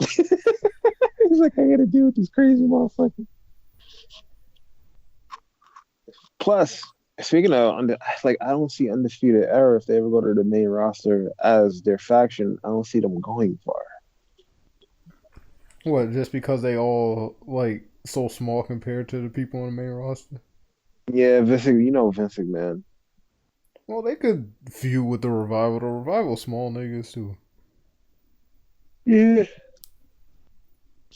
Speaker 2: He's like, I gotta deal with these crazy motherfuckers. Plus, speaking of, like, I don't see Undisputed Era if they ever go to the main roster as their faction. I don't see them going far.
Speaker 3: What, just because they all, like, so small compared to the people on the main roster?
Speaker 2: Yeah, Vince McMahon.
Speaker 3: Well, they could feud with the Revival. The Revival small niggas, too.
Speaker 2: Yeah.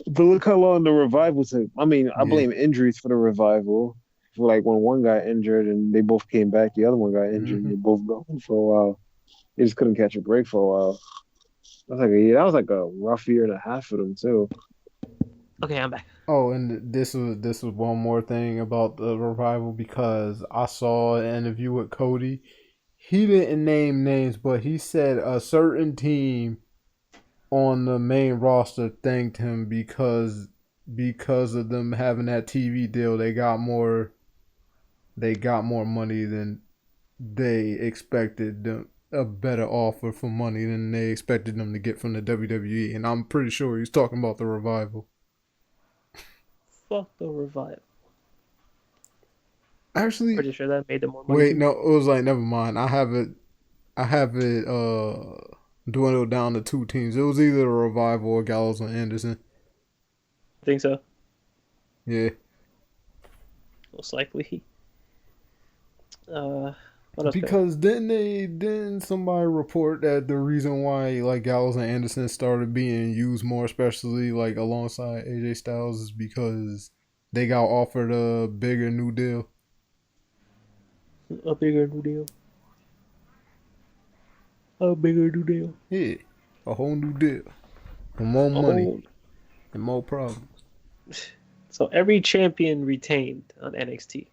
Speaker 2: But look how long the Revival took. I mean, I blame injuries for the Revival. Like, when one got injured and they both came back, the other one got injured, and they both gone for a while. They just couldn't catch a break for a while. That was like a rough year and a half for them too.
Speaker 1: Okay, I'm back.
Speaker 3: Oh, and this was one more thing about the Revival because I saw an interview with Cody. He didn't name names, but he said a certain team on the main roster thanked him because of them having that TV deal. They got more money than they expected them. A better offer for money than they expected them to get from the WWE, and I'm pretty sure he's talking about the Revival.
Speaker 1: Fuck the Revival.
Speaker 3: Actually,
Speaker 1: pretty sure that made them more money.
Speaker 3: Wait, no, it was like never mind. I have it dwindled down to two teams. It was either the Revival or Gallows and Anderson.
Speaker 1: I think so.
Speaker 3: Yeah.
Speaker 1: Most likely.
Speaker 3: Because didn't somebody report that the reason why like Gallows and Anderson started being used more, especially like alongside AJ Styles, is because they got offered a bigger new deal?
Speaker 1: A bigger new deal. A bigger new deal.
Speaker 3: Yeah, a whole new deal. For more money and more problems.
Speaker 1: So every champion retained on NXT.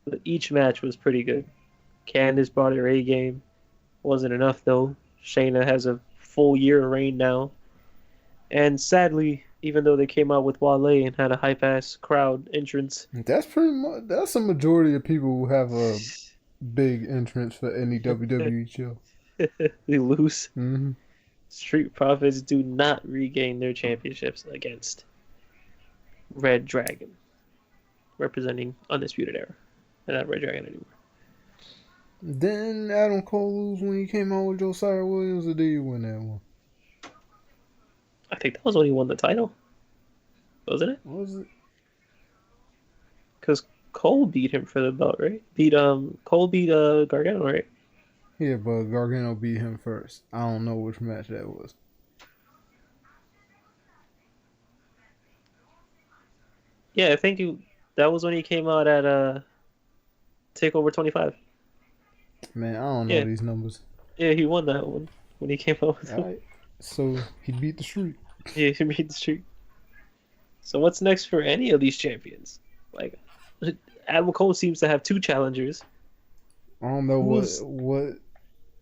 Speaker 1: But each match was pretty good. Candice brought her A game. Wasn't enough though. Shayna has a full year reign now. And sadly, even though they came out with Wale and had a hype ass crowd entrance,
Speaker 3: That's a majority of people who have a big entrance for any WWE show.
Speaker 1: they lose.
Speaker 3: Mm-hmm.
Speaker 1: Street Profits do not regain their championships against Red Dragon, representing Undisputed Era. They're not Red Dragon anymore.
Speaker 3: Then Adam Cole lose when he came out with Josiah Williams, or did he win that one?
Speaker 1: I think that was when he won the title. Wasn't it?
Speaker 3: Was it?
Speaker 1: Because Cole beat him for the belt, right? Cole beat Gargano, right?
Speaker 3: Yeah, but Gargano beat him first. I don't know which match that was.
Speaker 1: Yeah, I think that was when he came out at TakeOver 25.
Speaker 3: Man, I don't know these numbers.
Speaker 1: Yeah, he won that one when he came out with him.
Speaker 3: Right. So he beat the streak.
Speaker 1: Yeah, he beat the streak. So what's next for any of these champions? Like, Adam Cole seems to have two challengers.
Speaker 3: I don't know what,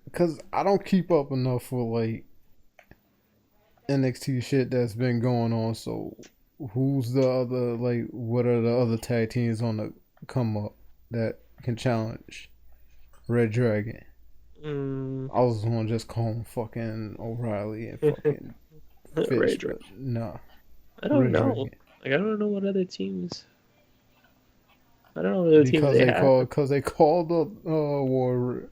Speaker 3: because I don't keep up enough with like NXT shit that's been going on. So who's the other, like, what are the other tag teams on the come up that can challenge Red Dragon? I was gonna just call him fucking O'Reilly and fucking Fish, but nah.
Speaker 1: I don't know. Dragon. Like, I don't know what other teams. I don't know what other teams they have.
Speaker 3: Because they called the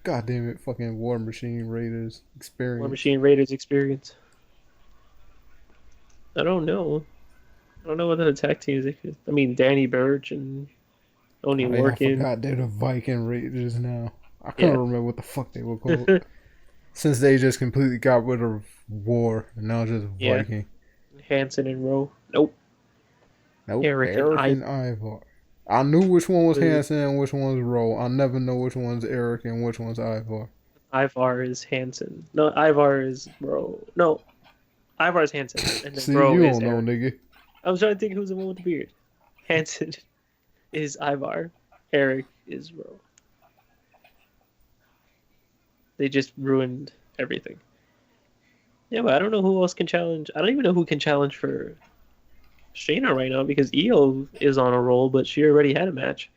Speaker 3: God damn it, fucking War Machine Raiders Experience.
Speaker 1: War Machine Raiders Experience. I don't know. I don't know what other tag teams they could. I mean, Danny Burch and Oney Lorcan.
Speaker 3: I forgot they're the Viking Raiders now. I can't remember what the fuck they were called. Since they just completely got rid of War and now just Viking.
Speaker 1: Hanson and Rowe. Nope.
Speaker 3: Eric and Ivar. I knew which one was Hanson and which one was Rowe. I never know which one's Eric and which one's Ivar.
Speaker 1: Ivar is Hanson. No, Ivar is Rowe. No, Ivar is Hanson. And then
Speaker 3: See,
Speaker 1: Rowe
Speaker 3: you
Speaker 1: is
Speaker 3: don't
Speaker 1: Eric.
Speaker 3: know, nigga.
Speaker 1: I was trying to think who's the one with the beard. Hanson is Ivar. Eric is Rowe. They just ruined everything. Yeah, but I don't know who else can challenge. I don't even know who can challenge for Shayna right now because Io is on a roll, but she already had a match.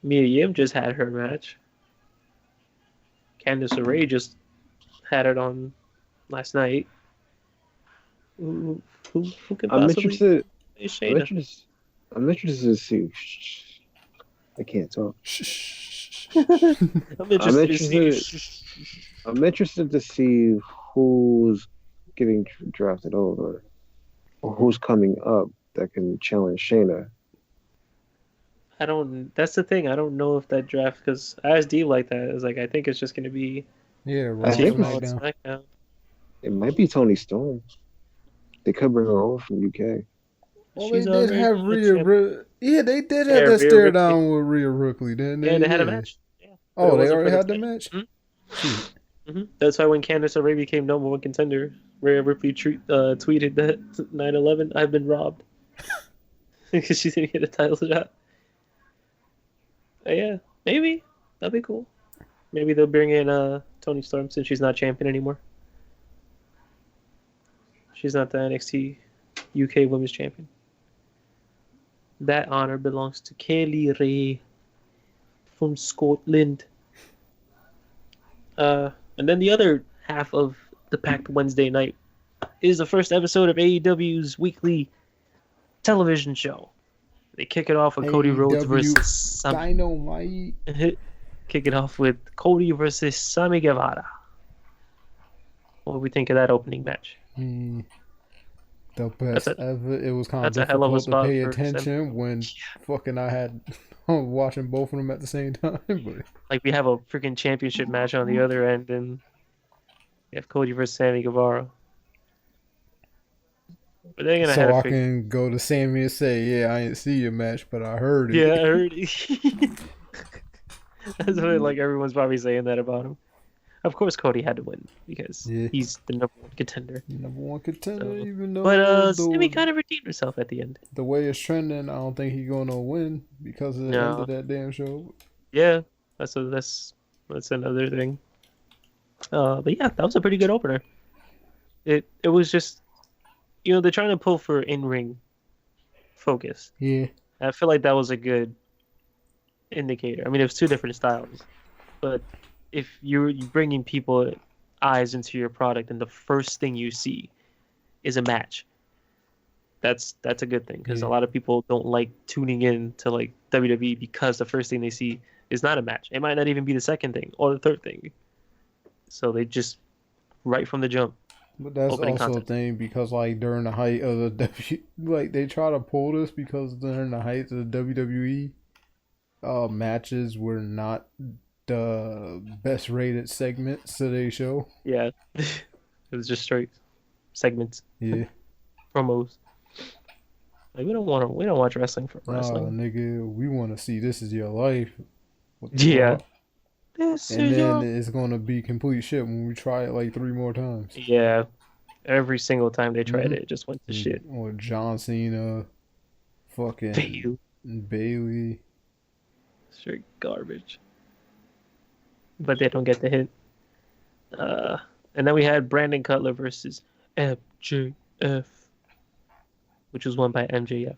Speaker 1: Mia Yim just had her match. Candice LeRae just had it on last night. Who can possibly Shayna?
Speaker 2: I'm interested to see. I can't talk. I'm interested to see who's getting drafted over or who's coming up that can challenge Shayna.
Speaker 1: That's the thing. I don't know if that draft, because I asked D like that. It's like, I think it's just going to be
Speaker 3: SmackDown.
Speaker 2: It might be Toni Storm. They could bring her over from UK.
Speaker 3: Well, they did have Rhea. Yeah, they did have that stare down with Rhea Ripley, didn't they?
Speaker 1: Yeah, they had a match. Yeah.
Speaker 3: Oh, they already had the match?
Speaker 1: Mm-hmm. That's why when Candice LeRae became number one contender, Rhea Ripley tweeted that 9/11, I've been robbed. Because she didn't get a title shot. Yeah, maybe. That'd be cool. Maybe they'll bring in Toni Storm since she's not champion anymore. She's not the NXT UK Women's Champion. That honor belongs to Kaylee Ray from Scotland. And then the other half of the packed Wednesday night is the first episode of AEW's weekly television show. They kick it off with Cody Rhodes versus
Speaker 3: Dynamite.
Speaker 1: Kick it off with Cody versus Sammy Guevara. What do we think of that opening match?
Speaker 3: The best ever. It was kind of difficult to pay attention when fucking I was watching both of them at the same time. But
Speaker 1: like, we have a freaking championship match on the other end, and we have Cody versus Sammy Guevara. But they're gonna
Speaker 3: so I can go to Sammy and say, "Yeah, I didn't see your match, but I heard it."
Speaker 1: Yeah, I heard it. That's what, like, everyone's probably saying that about him. Of course, Cody had to win because
Speaker 3: Yeah.
Speaker 1: he's the number one contender.
Speaker 3: Number one contender,
Speaker 1: So,
Speaker 3: even though
Speaker 1: but Sammy kind of redeemed herself at the end.
Speaker 3: the way it's trending, I don't think he's gonna win because of the end of that damn show.
Speaker 1: Yeah, that's another thing. But yeah, that was a pretty good opener. It was just, they're trying to pull for in-ring focus.
Speaker 3: Yeah.
Speaker 1: I feel like that was a good indicator. I mean, it was two different styles, but if you're bringing people eyes into your product and the first thing you see is a match, that's a good thing because a lot of people don't like tuning in to like WWE because the first thing they see is not a match. It might not even be the second thing or the third thing. So they just right from the jump.
Speaker 3: But that's also a thing because like during the height of the they try to pull this because during the height of the WWE, matches were not the best rated segments to their show.
Speaker 1: Yeah, it was just straight segments.
Speaker 3: Yeah,
Speaker 1: promos. Like we don't watch wrestling for wrestling.
Speaker 3: Nah, nigga, we want to see This Is Your Life.
Speaker 1: Yeah.
Speaker 3: It's gonna be complete shit when we try it like 3 more times.
Speaker 1: Yeah, every single time they tried it just went to shit.
Speaker 3: Or John Cena, fucking Bailey.
Speaker 1: Straight garbage. But they don't get the hit. And then we had Brandon Cutler versus MJF, which was won by MJF.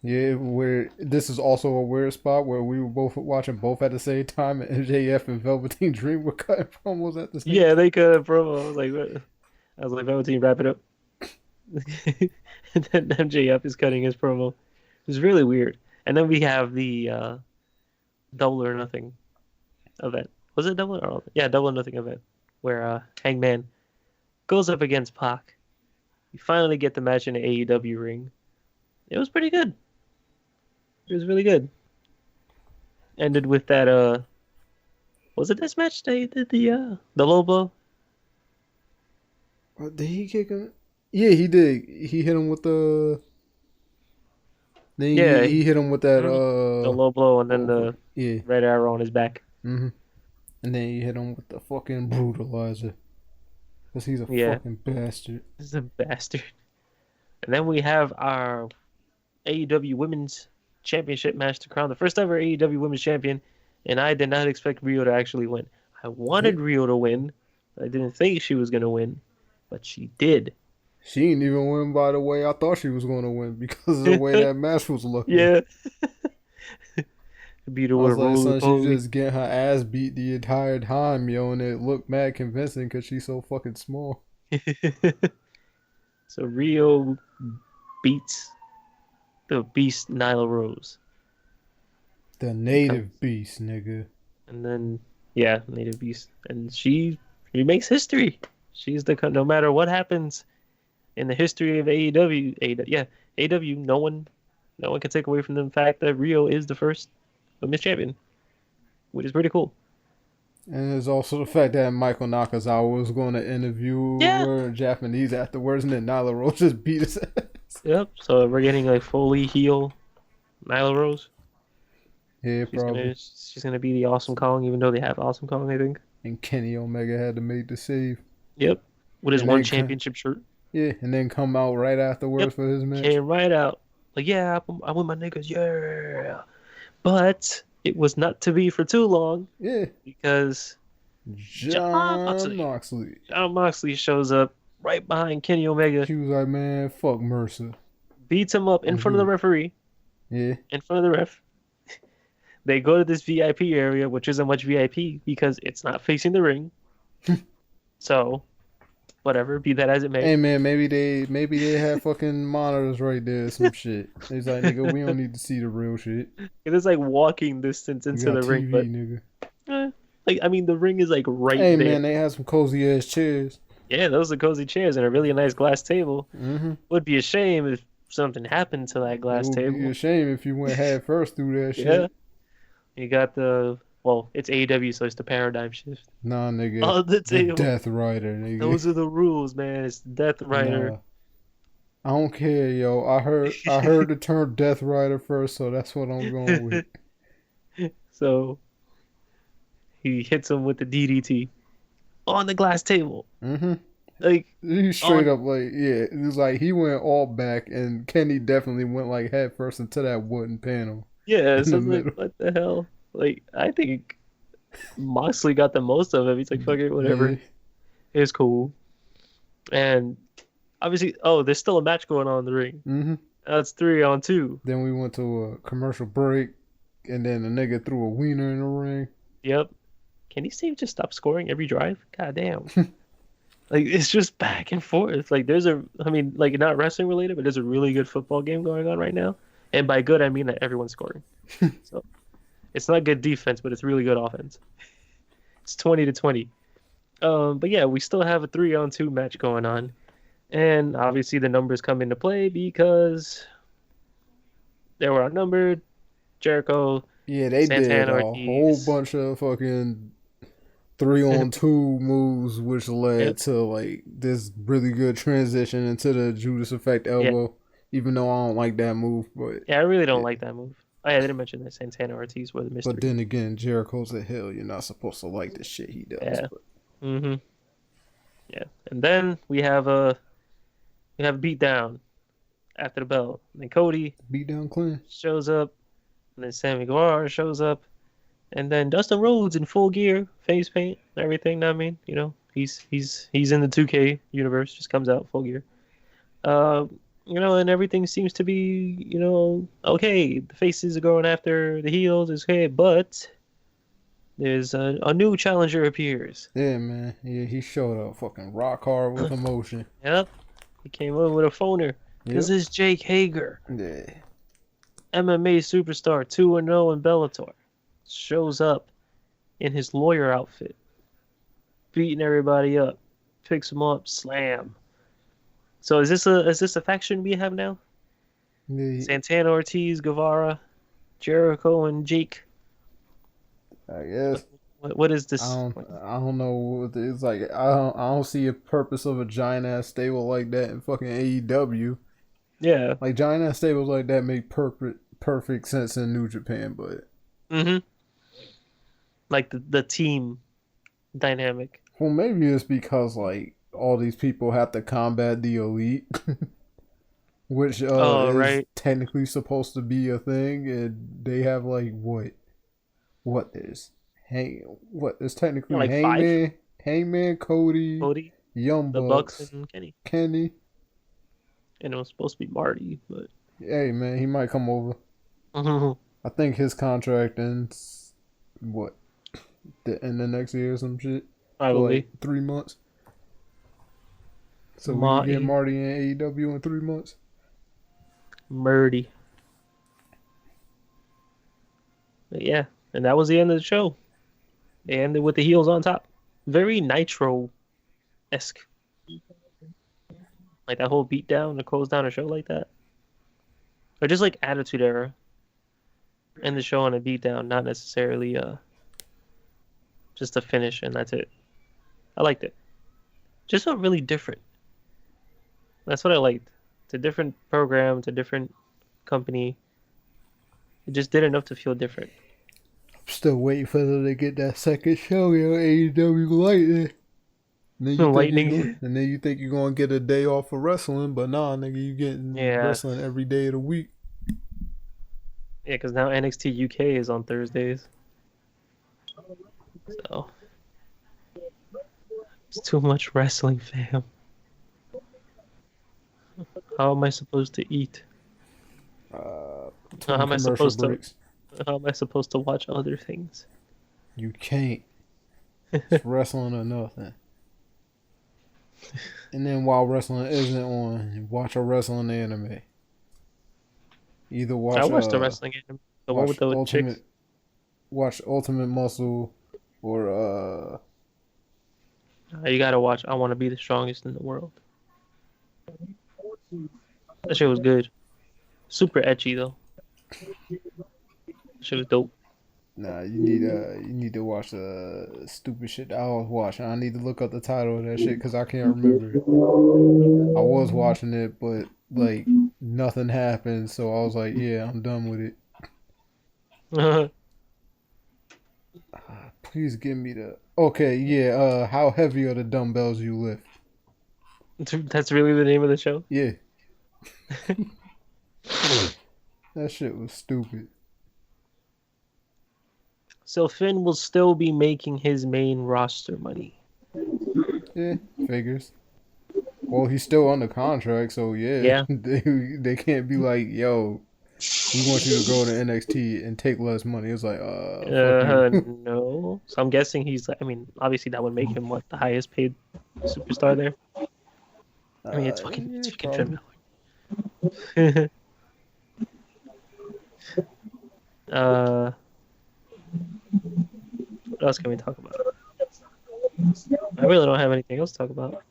Speaker 3: Yeah, where this is also a weird spot where we were both watching both at the same time, and MJF and Velveteen Dream were cutting promos at the same time.
Speaker 1: Yeah, they cut a promo. I was like, Velveteen, wrap it up. And then MJF is cutting his promo. It was really weird. And then we have the Double or Nothing event. Was it Double or Nothing? Yeah, Double or Nothing event, where Hangman goes up against Pac. You finally get the match in the AEW ring. It was pretty good. It was really good. Ended with that was it this match they did the low blow?
Speaker 3: Did he kick him? Yeah, he did. He hit him with the Then he hit him with that
Speaker 1: the low blow and then the red arrow on his back.
Speaker 3: Mm-hmm. And then he hit him with the fucking brutalizer. Because he's a fucking bastard.
Speaker 1: He's a bastard. And then we have our AEW Women's Championship match to crown the first ever AEW Women's Champion. And I did not expect Rio to actually win. I wanted Rio to win. I didn't think she was going to win. But she did.
Speaker 3: She didn't even win by the way I thought she was going to win because of the way that match was looking.
Speaker 1: Yeah. Beat her with
Speaker 3: she just get her ass beat the entire time, yo, and it looked mad convincing because she's so fucking small.
Speaker 1: So Rio beats the beast Nyla Rose.
Speaker 3: The native beast, nigga.
Speaker 1: And then, native beast. And she makes history. She's no matter what happens in the history of AEW, no one can take away from the fact that Rio is the first women's champion, which is pretty cool.
Speaker 3: And there's also the fact that Michael Nakazawa was going to interview her in Japanese afterwards, and then Nyla Rose just beat his ass.
Speaker 1: Yep, so we're getting like fully heel Nyla Rose.
Speaker 3: Yeah, probably.
Speaker 1: She's gonna be the Awesome Kong, even though they have Awesome Kong, I think.
Speaker 3: And Kenny Omega had to make the save.
Speaker 1: Yep, with his one championship shirt.
Speaker 3: Yeah, and then come out right afterwards for his match.
Speaker 1: Came right out. Like, I win my niggas, yeah. But it was not to be for too long.
Speaker 3: Yeah.
Speaker 1: Because
Speaker 3: John
Speaker 1: Moxley shows up right behind Kenny Omega.
Speaker 3: He was like, man, fuck Mercer.
Speaker 1: Beats him up in front of the referee.
Speaker 3: Yeah.
Speaker 1: In front of the ref. They go to this VIP area, which isn't much VIP because it's not facing the ring. So, whatever, be that as it may.
Speaker 3: Hey man, maybe they have fucking monitors right there or some shit. It's like, nigga, we don't need to see the real shit.
Speaker 1: It is like walking distance into the ring, but
Speaker 3: nigga.
Speaker 1: The ring is like right
Speaker 3: there.
Speaker 1: there.
Speaker 3: Hey man, they have some cozy ass chairs.
Speaker 1: Yeah, those are cozy chairs and a really nice glass table.
Speaker 3: Mm-hmm.
Speaker 1: Would be a shame if something happened to that glass table. It would
Speaker 3: be a shame if you went head first through that shit.
Speaker 1: Yeah. You got it's AEW, so it's the paradigm shift.
Speaker 3: Nah, nigga.
Speaker 1: On the table.
Speaker 3: Death Rider, nigga.
Speaker 1: Those are the rules, man. It's Death Rider.
Speaker 3: Nah. I don't care, yo. I heard the term Death Rider first, so that's what I'm going with.
Speaker 1: So he hits him with the DDT. on the glass table.
Speaker 3: Mm-hmm.
Speaker 1: Like
Speaker 3: He straight up like, yeah, it was like he went all back, and Kenny definitely went like head first into that wooden panel
Speaker 1: yeah,
Speaker 3: in
Speaker 1: so
Speaker 3: the
Speaker 1: it's like
Speaker 3: middle.
Speaker 1: what the hell? Like I think Moxley got the most of him. He's like, fuck it,
Speaker 3: Yeah.
Speaker 1: whatever. It's cool. And obviously, oh, there's still a match going on in the ring.
Speaker 3: Mm-hmm.
Speaker 1: That's 3-on-2.
Speaker 3: Then we went to a commercial break, and then the nigga threw a wiener in the ring.
Speaker 1: Yep. Can he Steve just stop scoring every drive? God damn. Like it's just back and forth. Like I mean, like not wrestling related, but there's a really good football game going on right now. And by good, I mean that everyone's scoring. So it's not good defense, but it's really good offense. It's 20-20. But yeah, we still have a 3-on-2 match going on, and obviously the numbers come into play because they were outnumbered. Jericho,
Speaker 3: Yeah, they did
Speaker 1: Santana
Speaker 3: a whole
Speaker 1: Ortiz.
Speaker 3: bunch of fucking 3-on-2 moves, which led
Speaker 1: Yep.
Speaker 3: to like this really good transition into the Judas Effect
Speaker 1: Yeah.
Speaker 3: elbow. Even though I don't like that move, but
Speaker 1: Yeah, I really don't
Speaker 3: yeah.
Speaker 1: like that move. Oh, yeah, I didn't mention that Santana Ortiz were the mystery.
Speaker 3: But then again, Jericho's a hill. You're not supposed to like the shit he does.
Speaker 1: Yeah.
Speaker 3: But
Speaker 1: Mm-hmm. Yeah. And then we have a beatdown after the bell. And then Cody
Speaker 3: beat down Clean.
Speaker 1: shows up, and then Sammy Guevara shows up, and then Dustin Rhodes in full gear, face paint, everything. I mean, he's in the 2K universe, just comes out full gear. And everything seems to be, okay. The faces are going after the heels, is okay, but there's a new challenger appears.
Speaker 3: Yeah, man. Yeah, he showed up fucking rock hard with emotion.
Speaker 1: Yep, he came over with a phoner. This is Jake Hager.
Speaker 3: Yeah.
Speaker 1: MMA superstar 2-0 in Bellator, shows up in his lawyer outfit, beating everybody up, picks them up, slam. So is this a faction we have now?
Speaker 3: Yeah,
Speaker 1: Santana Ortiz, Guevara, Jericho, and Jake.
Speaker 3: I guess.
Speaker 1: What is this?
Speaker 3: I don't know what it's like. I don't see a purpose of a giant ass stable like that in fucking AEW.
Speaker 1: Yeah.
Speaker 3: Like giant ass stables like that make perfect sense in New Japan, but
Speaker 1: like the team dynamic.
Speaker 3: well, maybe it's because like all these people have to combat the elite, which is
Speaker 1: right.
Speaker 3: technically supposed to be a thing, and they have like what is technically
Speaker 1: like
Speaker 3: Hangman, Cody, Young
Speaker 1: the
Speaker 3: Bucks,
Speaker 1: and
Speaker 3: Kenny.
Speaker 1: And it was supposed to be Marty, but
Speaker 3: hey man, he might come over. I think his contract ends in the next year or some shit.
Speaker 1: Probably
Speaker 3: like 3 months. So we can get Marty in AEW in 3 months.
Speaker 1: Marty. But yeah, and that was the end of the show. They ended with the heels on top. Very Nitro-esque. Like that whole beatdown to close down a show like that. Or just like Attitude Era. End the show on a beatdown, not necessarily just a finish and that's it. I liked it. Just felt really different. That's what I liked. It's a different program, it's a different company. It just did enough to feel different.
Speaker 3: I'm still waiting for them to get that second show, AEW Lightning. And then you think you're gonna get a day off for wrestling, but nah, nigga, you getting wrestling every day of the week.
Speaker 1: Yeah, because now NXT UK is on Thursdays. So it's too much wrestling, fam. How am I supposed to eat? How am I supposed to watch other things?
Speaker 3: You can't. It's wrestling or nothing. And then while wrestling isn't on, watch a wrestling anime. Either watch.
Speaker 1: I watched the wrestling anime, the one with the chicks.
Speaker 3: Watch Ultimate Muscle, or
Speaker 1: You gotta watch I Want to Be the Strongest in the World. That shit was good. Super ecchi though. Shit was dope.
Speaker 3: Nah, you need to watch the stupid shit that I was watching. I need to look up the title of that shit because I can't remember. I was watching it, but like nothing happened, so I was like, yeah, I'm done with it. Please give me the Okay, yeah. How heavy are the dumbbells you lift?
Speaker 1: That's really the name of the show?
Speaker 3: Yeah. That shit was stupid.
Speaker 1: So Finn will still be making his main roster money.
Speaker 3: Yeah, figures. Well, he's still under contract, so
Speaker 1: Yeah.
Speaker 3: they can't be like, yo, we want you to go to NXT and take less money. It's like, fuck you.
Speaker 1: No. So I'm guessing he's like, I mean, obviously that would make him what, the highest paid superstar there? I mean, it's fucking
Speaker 3: probably.
Speaker 1: Finn Balor. What else can we talk about? I really don't have anything else to talk about.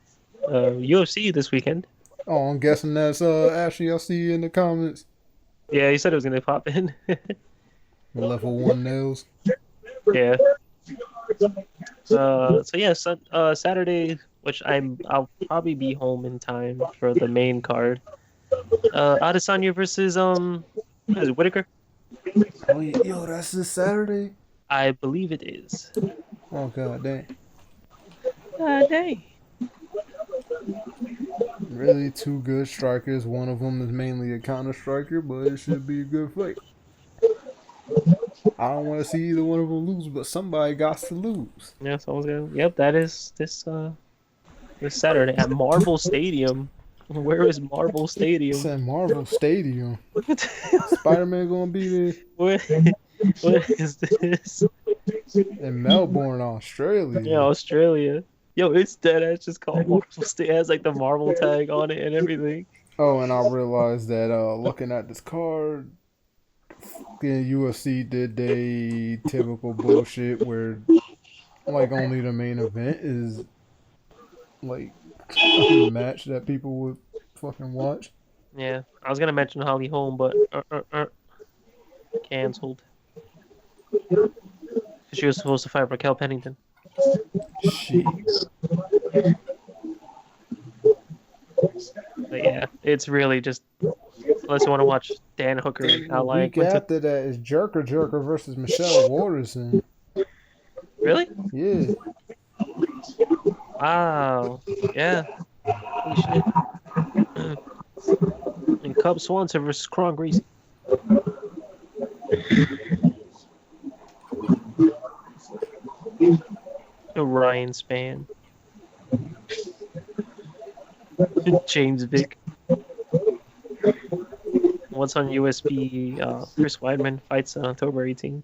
Speaker 1: UFC this weekend.
Speaker 3: Oh, I'm guessing that's Ashley. I'll see you in the comments.
Speaker 1: Yeah, he said it was gonna pop in.
Speaker 3: Level 1 nails.
Speaker 1: Yeah. So yeah, Saturday, which I'll probably be home in time for the main card. Adesanya versus is it Whitaker?
Speaker 3: Oh yeah, yo, that's this Saturday.
Speaker 1: I believe it is.
Speaker 3: Oh god dang.
Speaker 1: Dang.
Speaker 3: Really, two good strikers. One of them is mainly a counter striker, but it should be a good fight. I don't want to see either one of them lose, but somebody got to lose.
Speaker 1: Yeah, someone's gonna. Yep, that is this Saturday at Marvel Stadium. Where is Marvel Stadium?
Speaker 3: It's at Marvel Stadium. Spider-Man gonna be there.
Speaker 1: What is this?
Speaker 3: In Melbourne, Australia.
Speaker 1: Yeah, Australia. Yo, it's dead ass just called Marvel Stadium. It has like the Marvel tag on it and everything.
Speaker 3: Oh, and I realized that looking at this card, UFC did they typical bullshit where like only the main event is like a match that people would fucking watch.
Speaker 1: Yeah, I was gonna mention Holly Holm, but canceled. She was supposed to fight Raquel Pennington.
Speaker 3: Shit.
Speaker 1: But yeah, it's really just unless you want to watch Dan Hooker and
Speaker 3: The week after that is Jerker versus Michelle Waterson.
Speaker 1: Really?
Speaker 3: Yeah.
Speaker 1: Wow. Yeah. Holy shit. And Cub Swanson versus Kron Gracie. Ryan Spann. James Vick. What's on USB? Chris Weidman fights on October 18th.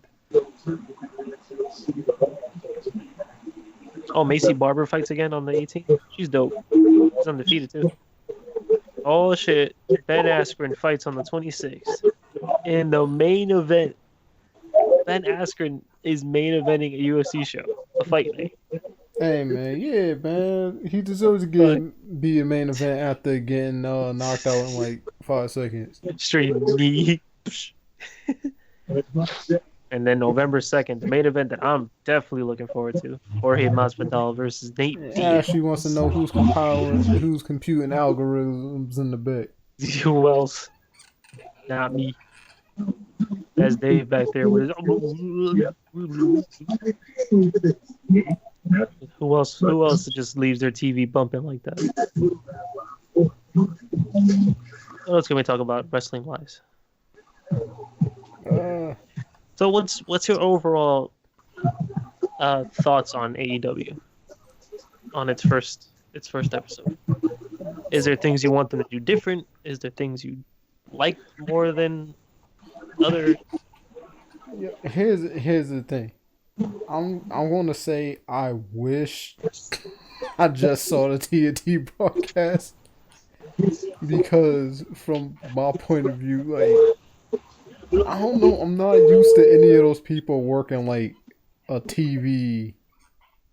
Speaker 1: Oh, Macy Barber fights again on the 18th. She's dope. She's undefeated too. Oh shit. Ben Askren fights on the 26th. In the main event, Ben Askren is main eventing a UFC show, a fight night.
Speaker 3: Hey man, yeah man, he deserves to be a main event after getting knocked out in like 5 seconds.
Speaker 1: Straight knee. And then November 2nd, the main event that I'm definitely looking forward to: Jorge Masvidal versus Nate Diaz.
Speaker 3: Ashley wants to know who's computing algorithms in the back.
Speaker 1: Who else? Not me. That's Dave back there with his. Who else? Who else just leaves their TV bumping like that? What else can we talk about wrestling wise? So what's your overall thoughts on AEW on its first episode? Is there things you want them to do different? Is there things you like more than other?
Speaker 3: Yeah, here's the thing. I'm gonna say I wish I just saw the TNT broadcast, because from my point of view, like, I don't know, I'm not used to any of those people working like a TV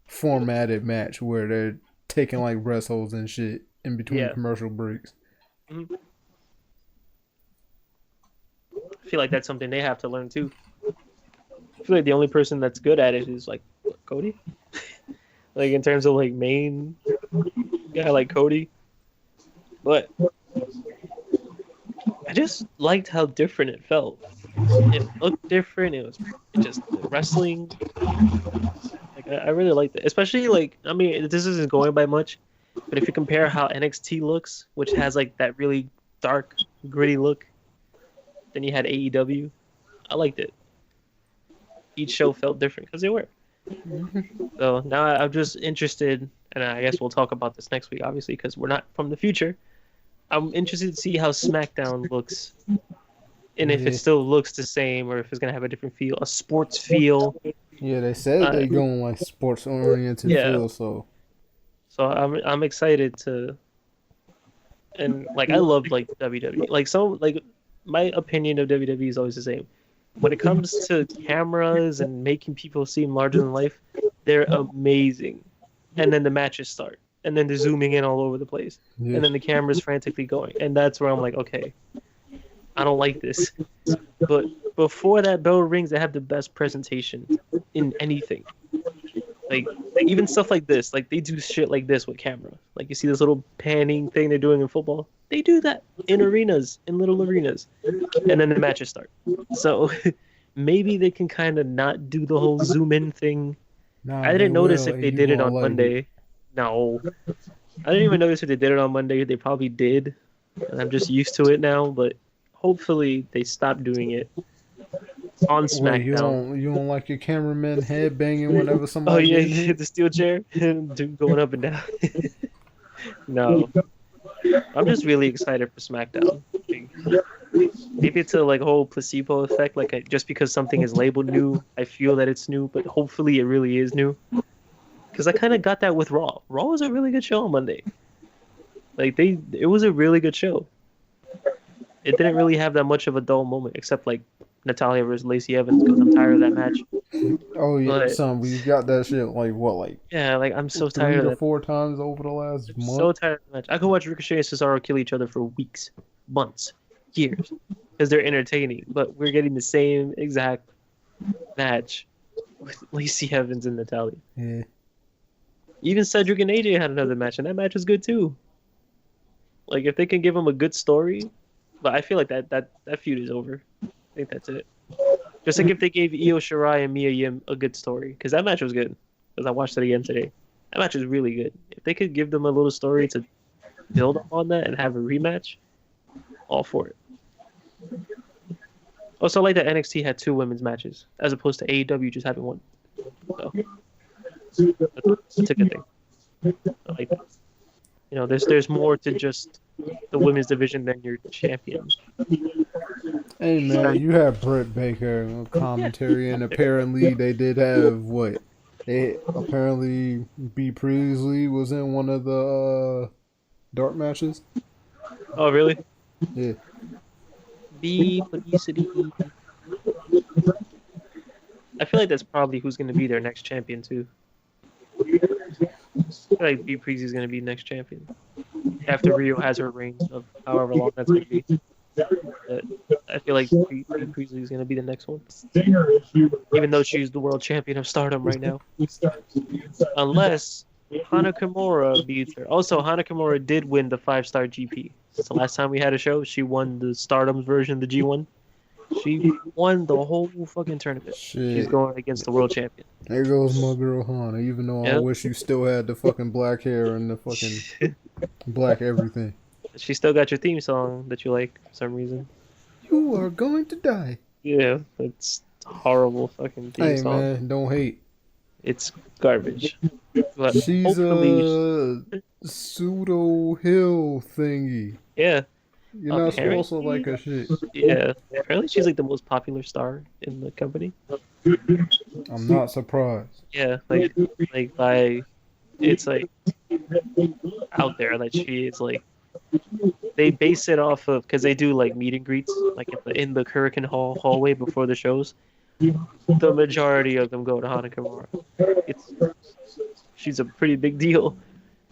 Speaker 3: formatted match where they're taking like rest holds and shit in between commercial breaks.
Speaker 1: Mm-hmm. I feel like that's something they have to learn too. I feel like the only person that's good at it is like Cody. Like in terms of like main guy like Cody. But I just liked how different it felt. It looked different. It just wrestling. Like I really liked it, especially like I mean this isn't going by much, but if you compare how NXT looks, which has like that really dark, gritty look, then you had AEW. I liked it. Each show felt different because they were. So now I'm just interested, and I guess we'll talk about this next week, obviously, because we're not from the future. I'm interested to see how SmackDown looks, and if it still looks the same, or if it's gonna have a different feel, a sports feel.
Speaker 3: Yeah, they said they going like sports oriented feel, so.
Speaker 1: So I'm excited to, and like I love like WWE. Like my opinion of WWE is always the same. When it comes to cameras and making people seem larger than life, they're amazing. And then the matches start, and then they're zooming in all over the place, and then the camera's frantically going, and that's where I'm like, okay, I don't like this. But before that bell rings, they have the best presentation in anything. Like even stuff like this, like they do shit like this with camera. Like you see this little panning thing they're doing in football. They do that in arenas, in little arenas, and then the matches start. So maybe they can kind of not do the whole zoom in thing. I didn't notice if they did it on Monday. No, I didn't even notice if they did it on Monday. They probably did, and I'm just used to it now. But hopefully they stop doing it on SmackDown.
Speaker 3: Wait, you don't like your cameraman head banging whenever somebody?
Speaker 1: Oh yeah, you hit the steel chair, dude going up and down. No, I'm just really excited for SmackDown. Maybe it's a like whole placebo effect. Like just because something is labeled new, I feel that it's new, but hopefully it really is new. Because I kind of got that with Raw. Raw was a really good show on Monday. Like it was a really good show. It didn't really have that much of a dull moment, except like Natalya versus Lacey Evans, because I'm tired of that match.
Speaker 3: Oh yeah, son, we got that shit like
Speaker 1: yeah, like I'm so tired of that.
Speaker 3: 4 times over the last month.
Speaker 1: So tired of the match. I could watch Ricochet and Cesaro kill each other for weeks, months, years, because they're entertaining. But we're getting the same exact match with Lacey Evans and Natalya.
Speaker 3: Yeah.
Speaker 1: Even Cedric and AJ had another match, and that match was good too. Like if they can give them a good story, but I feel like that feud is over. I think that's it. Just like if they gave Io Shirai and Mia Yim a good story, because that match was good. Because I watched it again today. That match is really good. If they could give them a little story to build on that and have a rematch, all for it. Also, I like that NXT had 2 women's matches as opposed to AEW just having 1. So, that's a good thing. I like that. You know, there's more to just the women's division than your champion.
Speaker 3: Hey man, you have Britt Baker on commentary, and apparently they did have what? Apparently B. Priestley was in one of the dark matches.
Speaker 1: Oh really?
Speaker 3: Yeah.
Speaker 1: B. Publicity. I feel like that's probably who's going to be their next champion too. I feel like B. Priestley's going to be next champion after Rio has her reign of however long that's going to be. I feel like B. Priestley is going to be the next one, even though she's the world champion of Stardom right now. Unless Hana Kimura beats her. Also, Hana Kimura did win the 5-star GP. Since the last time we had a show, she won the Stardom's version, the G1. She won the whole fucking tournament.
Speaker 3: Shit.
Speaker 1: She's going against the world champion.
Speaker 3: There goes my girl Hana, even though I wish you still had the fucking black hair and the fucking black everything.
Speaker 1: She still got your theme song that you like for some reason.
Speaker 3: You are going to die.
Speaker 1: Yeah, it's horrible fucking theme song.
Speaker 3: Hey man, don't hate.
Speaker 1: It's garbage. But
Speaker 3: she's a pseudo hill thingy.
Speaker 1: Yeah.
Speaker 3: You're not supposed to like her shit.
Speaker 1: Yeah. Apparently she's like the most popular star in the company.
Speaker 3: I'm not surprised.
Speaker 1: Yeah, like by it's like out there that she is like they base it off of because they do like meet and greets like in the Hurricane Hall hallway before the shows. The majority of them go to Hana Kimura. She's a pretty big deal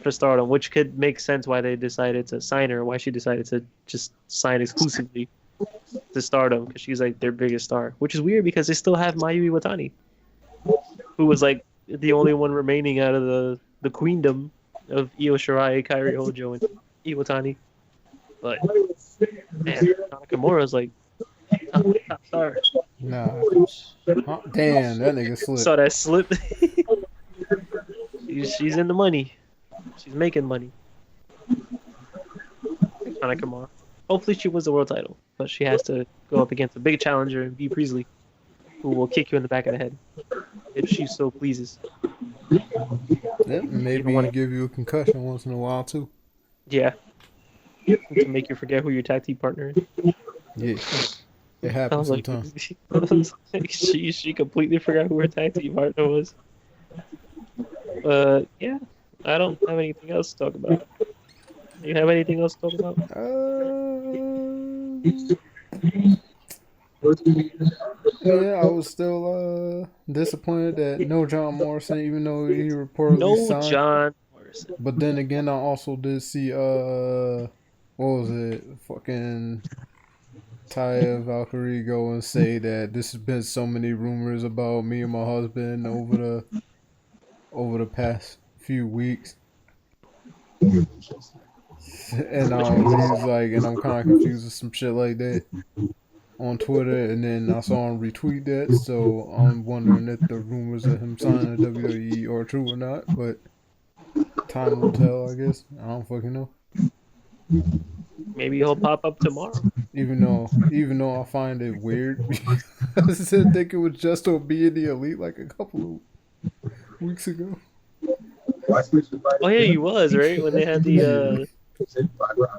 Speaker 1: for Stardom, which could make sense why they decided to sign her, why she decided to just sign exclusively to Stardom, because she's like their biggest star. Which is weird because they still have Mayu Iwatani, who was like the only one remaining out of the queendom of Io Shirai, Kairi Hojo, and Iwatani. But man, Nakamura's like top star.
Speaker 3: Nah. Damn, that nigga slipped.
Speaker 1: Saw that slip. She's in the money. She's making money. Come on. Hopefully she wins the world title, but she has to go up against a big challenger, B. Priestley, who will kick you in the back of the head if she so pleases.
Speaker 3: Yeah, maybe give you a concussion once in a while too.
Speaker 1: Yeah. To make you forget who your tag team partner is.
Speaker 3: Yeah. It happens sometimes.
Speaker 1: She completely forgot who her tag team partner was. Yeah. I don't have anything else to talk about. You have anything else to talk about?
Speaker 3: Yeah, I was still disappointed that no John Morrison, even though he reportedly signed.
Speaker 1: John Morrison.
Speaker 3: But then again, I also did see what was it? Fucking Taya Valkyrie go and say that this has been so many rumors about me and my husband over the past few weeks. And he's like, and I'm kind of confused with some shit like that on Twitter, and then I saw him retweet that, so I'm wondering if the rumors of him signing the WWE are true or not, but time will tell, I guess. I don't fucking know.
Speaker 1: Maybe he'll pop up tomorrow.
Speaker 3: Even though I find it weird, because I think it was just to be in the Elite like a couple of weeks ago.
Speaker 1: Oh yeah, he was, right? When they had the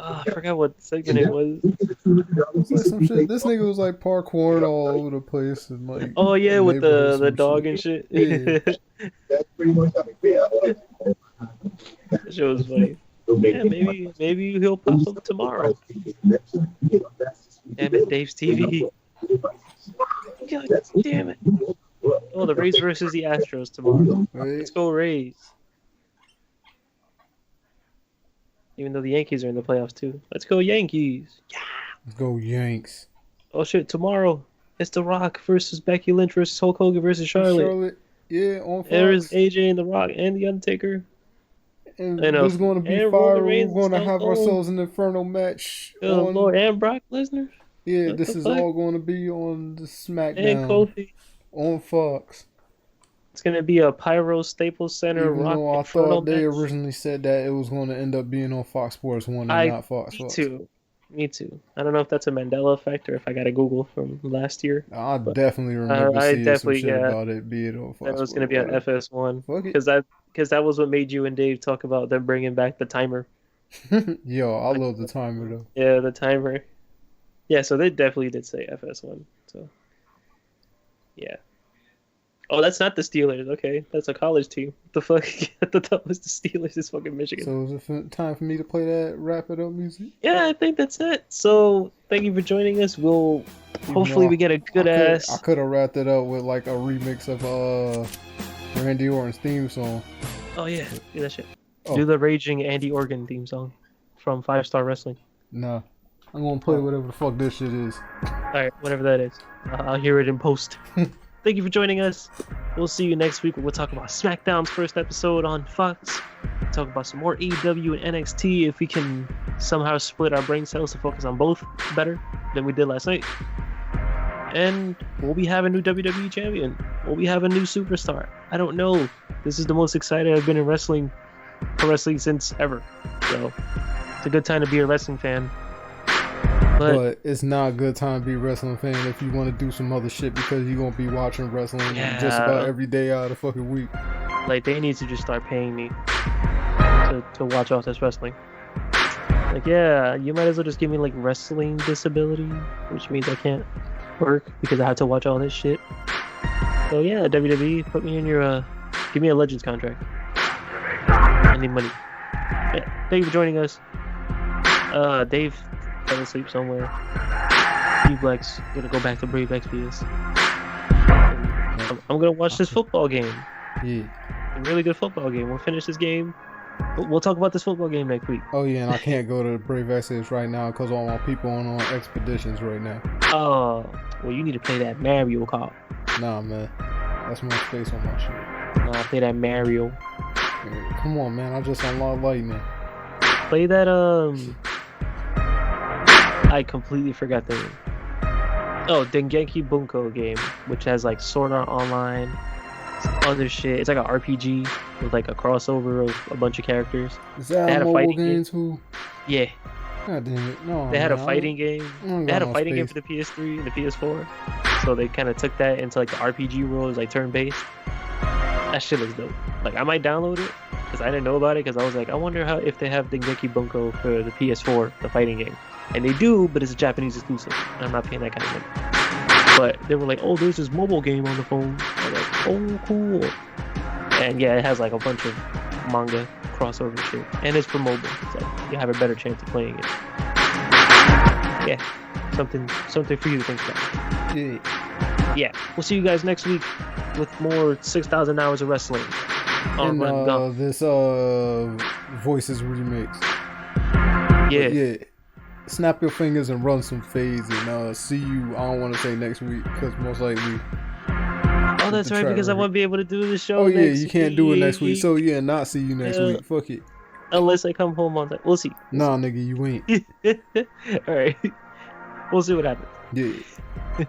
Speaker 1: I forgot what segment it was.
Speaker 3: Like some shit. This nigga was like parkouring all over the place and like.
Speaker 1: Oh yeah, with the dog and shit.
Speaker 3: Yeah.
Speaker 1: That shit was funny. Yeah, maybe he'll pop up tomorrow. Damn it, Dave's TV. God damn it. Oh, the Rays versus the Astros tomorrow.
Speaker 3: Right.
Speaker 1: Let's go Rays. Even though the Yankees are in the playoffs too. Let's go Yankees. Yeah.
Speaker 3: Let's go Yanks.
Speaker 1: Oh shit, tomorrow it's The Rock versus Becky Lynch versus Hulk Hogan versus Charlotte.
Speaker 3: Yeah, on Fox.
Speaker 1: There's AJ and The Rock and The Undertaker.
Speaker 3: And there's going to be fire. We're going to have ourselves an Inferno match.
Speaker 1: Lord, and Brock Lesnar.
Speaker 3: Yeah, what this is all going to be on the SmackDown.
Speaker 1: And Kofi.
Speaker 3: On Fox.
Speaker 1: It's going to be a Pyro Staples Center
Speaker 3: Even
Speaker 1: Rock
Speaker 3: though I
Speaker 1: Inferno
Speaker 3: thought they
Speaker 1: match.
Speaker 3: originally said that it was going to end up being on Fox Sports 1 and not Fox.
Speaker 1: Me too. I don't know if that's a Mandela effect or if I got a Google from last year.
Speaker 3: I definitely remember seeing some shit about it being on Fox.
Speaker 1: That was going to be on FS1.
Speaker 3: Fuck it.
Speaker 1: Because that was what made you and Dave talk about them bringing back the timer.
Speaker 3: Yo, I love the timer though.
Speaker 1: Yeah, the timer. Yeah, so they definitely did say FS1. So, yeah. Oh, that's not the Steelers. Okay, that's a college team. What the fuck? I thought that was the Steelers. It's fucking Michigan.
Speaker 3: So is it time for me to play that Wrap It Up music?
Speaker 1: Yeah, I think that's it. So thank you for joining us. We'll hopefully we get a good ass.
Speaker 3: I could have wrapped it up with like a remix of Randy Orton's theme song.
Speaker 1: Oh yeah, do that shit. Oh. Do the raging Andy Orton theme song from 5 Star Wrestling.
Speaker 3: Nah, I'm gonna play whatever the fuck this shit is.
Speaker 1: Alright, whatever that is. I'll hear it in post. Thank you for joining us. We'll see you next week. We'll talk about SmackDown's first episode on Fox. We'll talk about some more AEW and NXT if we can somehow split our brain cells to focus on both better than we did last night. And we'll be having a new WWE champion. We'll be having a new superstar. I don't know. This is the most excited I've been in wrestling since ever. So it's a good time to be a wrestling fan. But
Speaker 3: it's not a good time to be a wrestling fan if you want to do some other shit because you're going to be watching wrestling just about every day out of the fucking week.
Speaker 1: Like, they need to just start paying me to watch all this wrestling. Like, yeah, you might as well just give me, like, wrestling disability, which means I can't work because I have to watch all this shit. So, yeah, WWE, put me in your, give me a Legends contract. I need money. Yeah, thank you for joining us. Dave fell asleep somewhere. Blex gonna go back to Brave Exvius. I'm gonna watch this football game.
Speaker 3: Yeah.
Speaker 1: A really good football game. We'll finish this game. We'll talk about this football game next week.
Speaker 3: Oh yeah, and I can't go to Brave Exvius right now because all my people are on expeditions right now.
Speaker 1: Oh, well you need to play that Mario Kart.
Speaker 3: Nah, man. That's more space on my shit.
Speaker 1: Nah, play that Mario.
Speaker 3: Yeah, come on, man. I just unlocked Lightning.
Speaker 1: Play that, I completely forgot the name. Oh, Dengeki Bunko game, which has like Sword Art Online, other shit. It's like an RPG with like a crossover of a bunch of characters.
Speaker 3: Is that
Speaker 1: They had
Speaker 3: a
Speaker 1: a
Speaker 3: mobile
Speaker 1: fighting
Speaker 3: game
Speaker 1: game.
Speaker 3: too?
Speaker 1: Yeah,
Speaker 3: God damn it! No,
Speaker 1: they had a
Speaker 3: man,
Speaker 1: fighting game.
Speaker 3: I don't
Speaker 1: They
Speaker 3: got
Speaker 1: had a
Speaker 3: no
Speaker 1: fighting game
Speaker 3: space.
Speaker 1: for the PS3 and the PS4. So they kind of took that into like the RPG world, like turn-based. That shit looks dope. Like I might download it because I didn't know about it because I was like, I wonder how if they have Dengeki Bunko for the PS4, the fighting game. And they do, but it's a Japanese exclusive. And I'm not paying that kind of money. But they were like, oh, there's this mobile game on the phone. I was like, oh, cool. And yeah, it has like a bunch of manga crossover shit. And it's for mobile, so you have a better chance of playing it. Yeah, something for you to think about.
Speaker 3: Yeah.
Speaker 1: Yeah, we'll see you guys next week with more 6,000 hours of wrestling. On Run Gauntlet.
Speaker 3: This Voices remix.
Speaker 1: Yeah.
Speaker 3: But yeah. Snap your fingers and run some fades and see you. I don't want to say next week because most likely.
Speaker 1: Oh, that's right, because I won't be able to do the show.
Speaker 3: Oh yeah,
Speaker 1: next
Speaker 3: you can't do it next week.
Speaker 1: week.
Speaker 3: So yeah, not see you next week. Fuck it.
Speaker 1: Unless I come home on time. We'll see.
Speaker 3: Nah, nigga, you ain't.
Speaker 1: All right. We'll see what happens.
Speaker 3: Yeah.